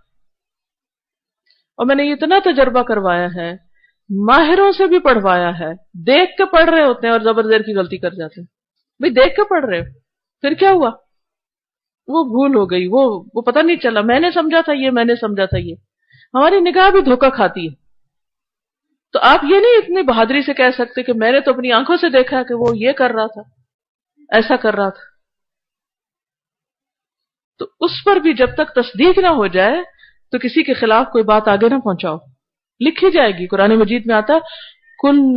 اور میں نے اتنا تجربہ کروایا ہے، ماہروں سے بھی پڑھوایا ہے. دیکھ کے پڑھ رہے ہوتے ہیں اور زبر زیر کی غلطی کر جاتے ہیں. بھئی دیکھ کے پڑھ رہے ہو، پھر کیا ہوا؟ وہ بھول ہو گئی، وہ پتہ نہیں چلا، میں نے سمجھا تھا یہ، میں نے سمجھا تھا یہ. ہماری نگاہ بھی دھوکا کھاتی ہے. تو آپ یہ نہیں اتنی بہادری سے کہہ سکتے کہ میں نے تو اپنی آنکھوں سے دیکھا کہ وہ یہ کر رہا تھا، ایسا کر رہا تھا. تو اس پر بھی جب تک تصدیق نہ ہو جائے تو کسی کے خلاف کوئی بات آگے نہ پہنچاؤ. لکھی جائے گی. قرآن مجید میں آتا کل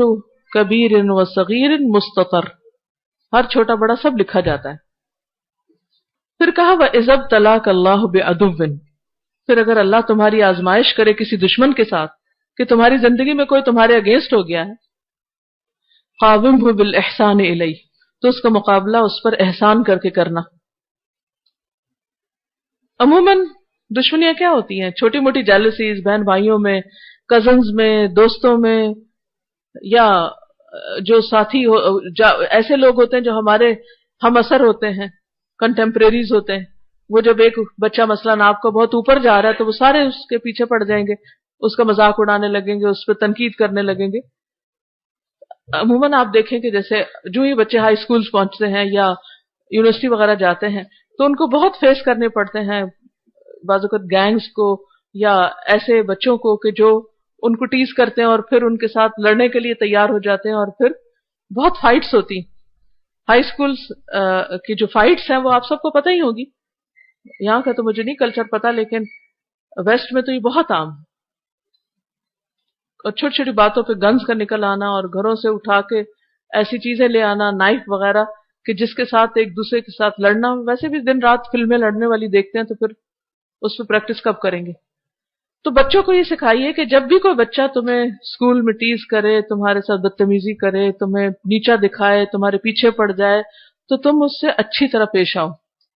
کبیر و صغیر مستطر، ہر چھوٹا بڑا سب لکھا جاتا ہے. پھر کہا وَإِذَا ابْتَلَاكَ اللَّهُ بِعَدُوٍّ، پھر اگر اللہ تمہاری آزمائش کرے کسی دشمن کے ساتھ کہ تمہاری زندگی میں کوئی تمہارے اگینسٹ ہو گیا ہے، قَاوِمْهُ بِالْإِحْسَانِ إِلَيْهِ، تو اس کا مقابلہ اس پر احسان کر کے کرنا. عموماً دشمنیاں کیا ہوتی ہیں؟ چھوٹی موٹی جیلسیز، بہن بھائیوں میں، کزنز میں، دوستوں میں، یا جو ساتھی ایسے لوگ ہوتے ہیں جو ہمارے ہم اثر ہوتے ہیں، کنٹمپریریز ہوتے ہیں. وہ جب ایک بچہ مثلاً آپ کو بہت اوپر جا رہا ہے تو وہ سارے اس کے پیچھے پڑ جائیں گے، اس کا مذاق اڑانے لگیں گے، اس پہ تنقید کرنے لگیں گے. عموماً آپ دیکھیں کہ جیسے جو ہی بچے ہائی اسکولز پہنچتے ہیں یا یونیورسٹی وغیرہ جاتے ہیں تو ان کو بہت فیس کرنے پڑتے ہیں، بعض اوقات گینگز کو یا ایسے بچوں کو کہ جو ان کو ٹیز کرتے ہیں اور پھر ان کے ساتھ لڑنے کے لیے تیار ہو جاتے ہیں، اور پھر بہت فائٹس ہوتی ہیں. ہائی اسکولز کی جو فائٹس ہیں وہ آپ سب کو پتہ ہی ہوگی. یہاں کا تو مجھے نہیں کلچر پتا، لیکن ویسٹ میں تو یہ بہت عام ہے. اور چھوٹی چھوٹی باتوں پہ گنز کا نکل آنا اور گھروں سے اٹھا کے ایسی چیزیں لے آنا، نائف وغیرہ، کہ جس کے ساتھ ایک دوسرے کے ساتھ لڑنا. ویسے بھی دن رات فلمیں لڑنے والی دیکھتے ہیں تو پھر اس پہ پریکٹس کب کریں گے؟ تو بچوں کو یہ سکھائیے کہ جب بھی کوئی بچہ تمہیں اسکول میں ٹیز کرے، تمہارے ساتھ بدتمیزی کرے، تمہیں نیچا دکھائے، تمہارے پیچھے پڑ جائے، تو تم اس سے اچھی طرح پیش آؤ،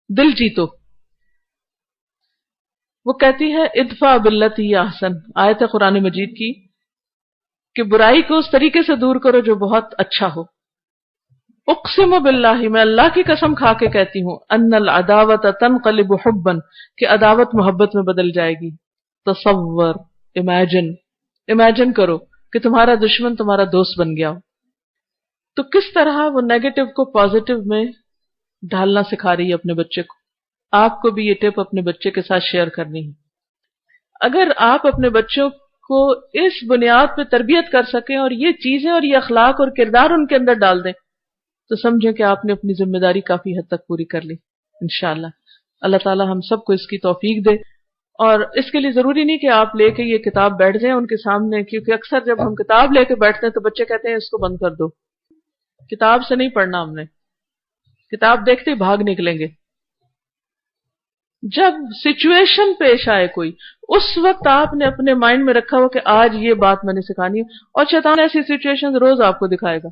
دل جیتو۔ وہ کہتی ہے ادفع باللتی ہی احسن، آیت ہے قرآن مجید کی کہ برائی کو اس طریقے سے دور کرو جو بہت اچھا ہو۔ اقسم باللہ، میں اللہ کی قسم کھا کے کہتی ہوں، ان العداوۃ تنقلب حبا، کہ عداوت محبت میں بدل جائے گی۔ تصور، امیجن کرو کہ تمہارا دشمن تمہارا دوست بن گیا ہو، تو کس طرح وہ نیگیٹو کو پازیٹو میں ڈھالنا سکھا رہی ہے اپنے بچے کو۔ آپ کو بھی یہ ٹپ اپنے بچے کے ساتھ شیئر کرنی ہے۔ اگر آپ اپنے بچوں کو اس بنیاد پہ تربیت کر سکیں اور یہ چیزیں اور یہ اخلاق اور کردار ان کے اندر ڈال دیں، تو سمجھیں کہ آپ نے اپنی ذمہ داری کافی حد تک پوری کر لی انشاءاللہ۔ اللہ تعالی ہم سب کو اس کی توفیق دے۔ اور اس کے لیے ضروری نہیں کہ آپ لے کے یہ کتاب بیٹھ جائیں ان کے سامنے، کیونکہ اکثر جب ہم کتاب لے کے بیٹھتے ہیں تو بچے کہتے ہیں اس کو بند کر دو، کتاب سے نہیں پڑھنا ہم نے، کتاب دیکھتے ہی بھاگ نکلیں گے۔ جب سچویشن پیش آئے کوئی، اس وقت آپ نے اپنے مائنڈ میں رکھا ہو کہ آج یہ بات میں نے سکھانی ہے، اور شیطان ایسی سچویشن روز آپ کو دکھائے گا۔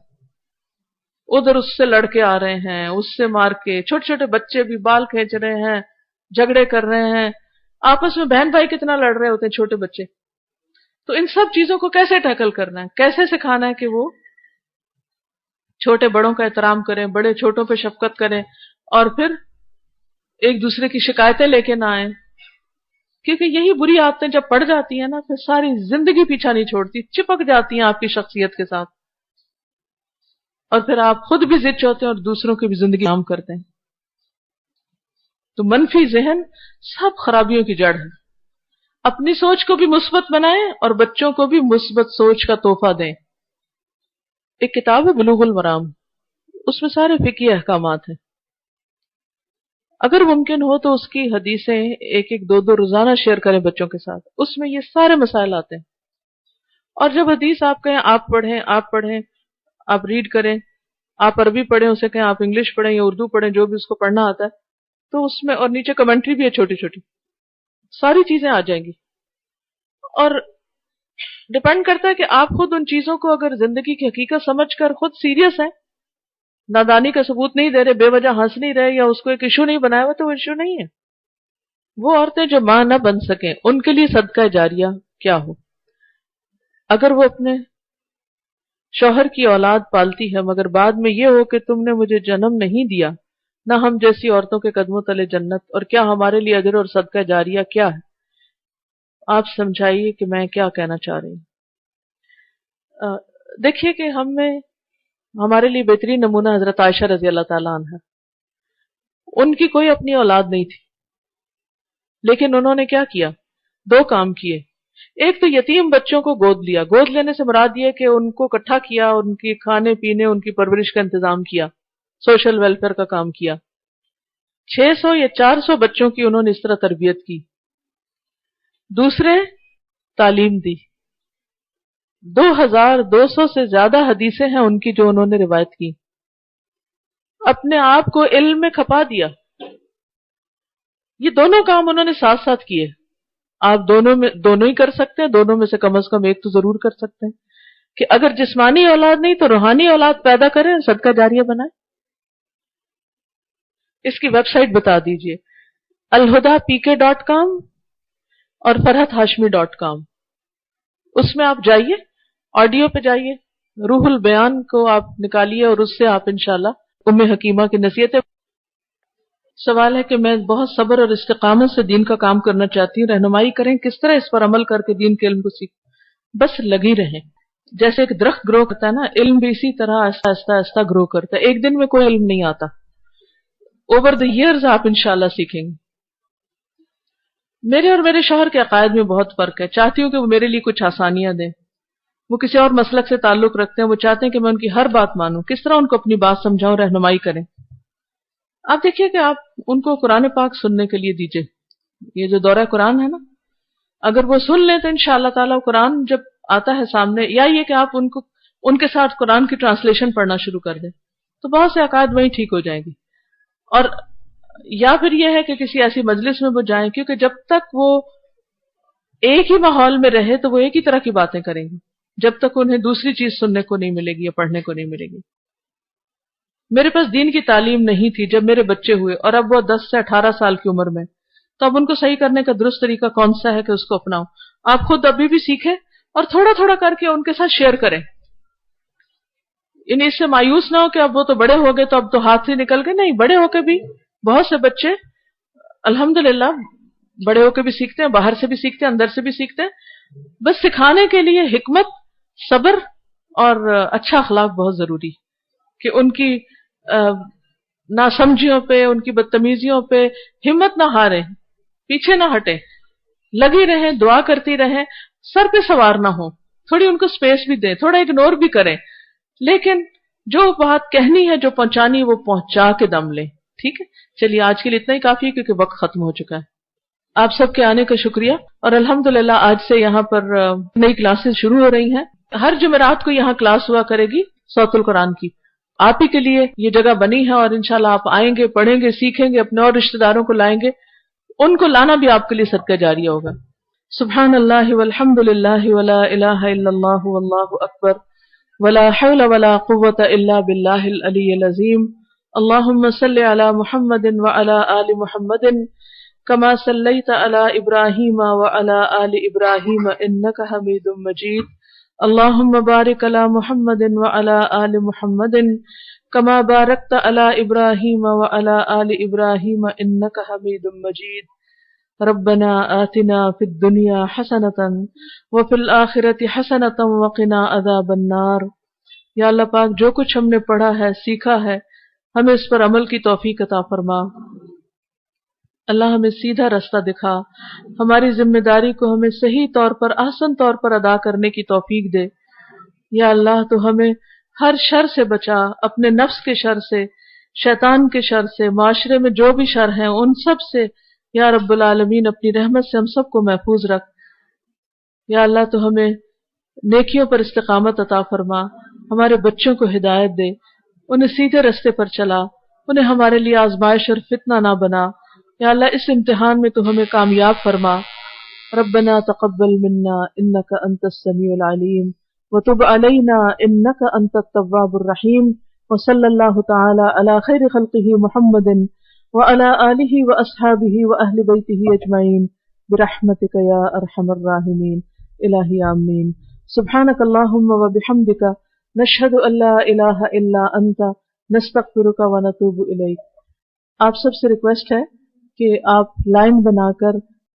ادھر اس سے لڑکے آ رہے ہیں، اس سے مار کے، چھوٹے چھوٹے بچے بھی بال کھینچ رہے ہیں، جھگڑے کر رہے ہیں، آپس میں بہن بھائی کتنا لڑ رہے ہوتے ہیں چھوٹے بچے۔ تو ان سب چیزوں کو کیسے ٹیکل کرنا ہے، کیسے سکھانا ہے کہ وہ چھوٹے بڑوں کا احترام کریں، بڑے چھوٹوں پہ شفقت کریں، اور پھر ایک دوسرے کی شکایتیں لے کے نہ آئیں، کیونکہ یہی بری عادتیں جب پڑ جاتی ہیں نا، پھر ساری زندگی پیچھا نہیں چھوڑتی، چپک جاتی ہیں آپ کی شخصیت کے ساتھ، اور پھر آپ خود بھی ضد ہوتے ہیں اور دوسروں کی بھی زندگی عام کرتے ہیں۔ تو منفی ذہن سب خرابیوں کی جڑ ہے۔ اپنی سوچ کو بھی مثبت بنائیں اور بچوں کو بھی مثبت سوچ کا تحفہ دیں۔ ایک کتاب ہے بلوغ المرام، اس میں سارے فقہی احکامات ہیں۔ اگر ممکن ہو تو اس کی حدیثیں ایک ایک دو روزانہ شیئر کریں بچوں کے ساتھ، اس میں یہ سارے مسائل آتے ہیں۔ اور جب حدیث آپ کہیں آپ پڑھیں، آپ ریڈ کریں، آپ عربی پڑھیں، اسے کہیں آپ انگلش پڑھیں یا اردو پڑھیں، جو بھی اس کو پڑھنا آتا ہے، تو اس میں، اور نیچے کمنٹری بھی ہے چھوٹی چھوٹی، ساری چیزیں آ جائیں گی۔ اور ڈیپینڈ کرتا ہے کہ آپ خود ان چیزوں کو اگر زندگی کی حقیقت سمجھ کر خود سیریس ہیں، نادانی کا ثبوت نہیں دے رہے، بے وجہ ہنس نہیں رہے، یا اس کو ایک ایشو نہیں بنایا ہوا، تو وہ ایشو نہیں ہے۔ وہ عورتیں جو ماں نہ بن سکیں، ان کے لیے صدقہ جاریہ کیا ہو؟ اگر وہ اپنے شوہر کی اولاد پالتی ہے مگر بعد میں یہ ہو کہ تم نے مجھے جنم نہیں دیا، نہ ہم جیسی عورتوں کے قدموں تلے جنت، اور کیا ہمارے لیے اجر اور صدقہ جاریہ کیا ہے؟ آپ سمجھائیے کہ میں کیا کہنا چاہ رہی ہوں۔ دیکھیے کہ ہمارے لیے بہترین نمونہ حضرت عائشہ رضی اللہ تعالیٰ عنہ، ان کی کوئی اپنی اولاد نہیں تھی، لیکن انہوں نے کیا کیا؟ دو کام کیے۔ ایک تو یتیم بچوں کو گود لیا، گود لینے سے مراد یہ کہ ان کو اکٹھا کیا، ان کی کھانے پینے، ان کی پرورش کا انتظام کیا، سوشل ویلفیئر کا کام کیا۔ 600 یا 400 بچوں کی انہوں نے اس طرح تربیت کی۔ دوسرے، تعلیم دی۔ 2200 سے زیادہ حدیثیں ہیں ان کی جو انہوں نے روایت کی۔ اپنے آپ کو علم میں کھپا دیا۔ یہ دونوں کام انہوں نے ساتھ ساتھ کیے۔ آپ دونوں ہی کر سکتے ہیں، دونوں میں سے کم از کم ایک تو ضرور کر سکتے ہیں، کہ اگر جسمانی اولاد نہیں تو روحانی اولاد پیدا کریں، صدقہ جاریہ بنائیں۔ اس کی ویب سائٹ بتا دیجئے، alhuda.pk.com اور farhathashmi.com۔ اس میں آپ جائیے، آڈیو پہ جائیے، روح البیان کو آپ نکالیے، اور اس سے آپ انشاءاللہ ام حکیمہ کی نصیحتیں۔ سوال ہے کہ میں بہت صبر اور استقامت سے دین کا کام کرنا چاہتی ہوں، رہنمائی کریں کس طرح اس پر عمل کر کے دین کے علم کو سیکھ۔ بس لگی رہیں، جیسے ایک درخت گرو کرتا ہے نا، علم بھی اسی طرح آہستہ آہستہ آہستہ گرو کرتا ہے۔ ایک دن میں کوئی علم نہیں آتا، اوور دی ایئرز آپ انشاءاللہ سیکھیں گے۔ میرے اور میرے شوہر کے عقائد میں بہت فرق ہے، چاہتی ہوں کہ وہ میرے لیے کچھ آسانیاں دیں۔ وہ کسی اور مسلک سے تعلق رکھتے ہیں، وہ چاہتے ہیں کہ میں ان کی ہر بات مانوں، کس طرح ان کو اپنی بات سمجھاؤں، رہنمائی کریں۔ آپ دیکھیے کہ آپ ان کو قرآن پاک سننے کے لیے دیجئے، یہ جو دورہ قرآن ہے نا، اگر وہ سن لیں تو انشاءاللہ تعالیٰ قرآن جب آتا ہے سامنے، یا یہ کہ آپ ان کے ساتھ قرآن کی ٹرانسلیشن پڑھنا شروع کر دیں، تو بہت سے عقائد وہیں ٹھیک ہو جائیں گی۔ اور یا پھر یہ ہے کہ کسی ایسی مجلس میں وہ جائیں، کیونکہ جب تک وہ ایک ہی ماحول میں رہے تو وہ ایک ہی طرح کی باتیں کریں گے، جب تک انہیں دوسری چیز سننے کو نہیں ملے گی یا پڑھنے کو نہیں ملے گی۔ میرے پاس دین کی تعلیم نہیں تھی جب میرے بچے ہوئے، اور اب وہ 10 سے 18 سال کی عمر میں، تو اب ان کو صحیح کرنے کا درست طریقہ کون سا ہے کہ اس کو اپناؤں؟ آپ خود ابھی بھی سیکھیں اور تھوڑا تھوڑا کر کے ان کے ساتھ شیئر کریں، اس سے مایوس نہ ہو کہ اب وہ تو بڑے ہو گئے تو اب تو ہاتھ سے نکل گئے. نہیں، بڑے ہو کے بھی بہت سے بچے الحمدللہ بڑے ہو کے بھی سیکھتے ہیں، باہر سے بھی سیکھتے ہیں، اندر سے بھی سیکھتے ہیں. بس سکھانے کے لیے حکمت، صبر اور اچھا اخلاق بہت ضروری، کہ ان کی ناسمجھیوں پہ، ان کی بدتمیزیوں پہ ہمت نہ ہاریں، پیچھے نہ ہٹیں، لگی رہیں، دعا کرتی رہیں، سر پہ سوار نہ ہو، تھوڑی ان کو سپیس بھی دیں، تھوڑا اگنور بھی کریں، لیکن جو بات کہنی ہے، جو پہنچانی وہ پہنچا کے دم لیں. ٹھیک ہے، چلیے آج کے لیے اتنا ہی کافی ہے کیونکہ وقت ختم ہو چکا ہے. آپ سب کے آنے کا شکریہ، اور الحمدللہ آج سے یہاں پر نئی کلاسز شروع ہو رہی ہیں. ہر جمعرات کو یہاں کلاس ہوا کرے گی صوت القرآن کی. آپ ہی کے لیے یہ جگہ بنی ہے، اور انشاءاللہ آپ آئیں گے، پڑھیں گے، سیکھیں گے، اپنے اور رشتہ داروں کو لائیں گے، ان کو لانا بھی آپ کے لیے صدقہ جاریہ ہوگا. سبحان اللہ والحمد للہ ولا الہ الا اللہ واللہ اکبر ولا حول ولا قوة الا باللہ العلی العظیم. اللہم صل علی محمد وعلی آل محمد کما صلیت علی ابراہیم وعلی آل ابراہیم انک حمید مجید. اللہم بارک علی محمد وعلی آل محمد کما بارکت علی ابراہیم وعلی آل ابراہیم انک حمید مجید. ربنا آتنا فی الدنیا حسنۃ وفی الآخرۃ حسنۃ وقنا عذاب النار. یا اللہ پاک، جو کچھ ہم نے پڑھا ہے، سیکھا ہے، ہمیں اس پر عمل کی توفیق عطا فرما. اللہ ہمیں سیدھا رستہ دکھا، ہماری ذمہ داری کو ہمیں صحیح طور پر، احسن طور پر ادا کرنے کی توفیق دے. یا اللہ تو ہمیں ہر شر سے بچا، اپنے نفس کے شر سے، شیطان کے شر سے، معاشرے میں جو بھی شر ہیں ان سب سے یا رب العالمین اپنی رحمت سے ہم سب کو محفوظ رکھ. یا اللہ تو ہمیں نیکیوں پر استقامت عطا فرما، ہمارے بچوں کو ہدایت دے، انہیں سیدھے رستے پر چلا، انہیں ہمارے لیے آزمائش اور فتنہ نہ بنا. یا اللہ اس امتحان میں تو ہمیں کامیاب فرما. ربنا تقبل منا انک انت السمیع العلیم وتب علینا انک انت التواب الرحیم. وصلی اللہ تعالی علی خیر خلقہ محمد وعلى آلہ واصحابہ واہل بیتہ اجمعین برحمتک یا ارحم الراحمین. الہی آمین. سبحانک اللہم وبحمدک نشہد ان لا الہ الا انت نستغفرک ونتوب الیک. آپ سب سے ریکویسٹ ہے کہ آپ لائن بنا کر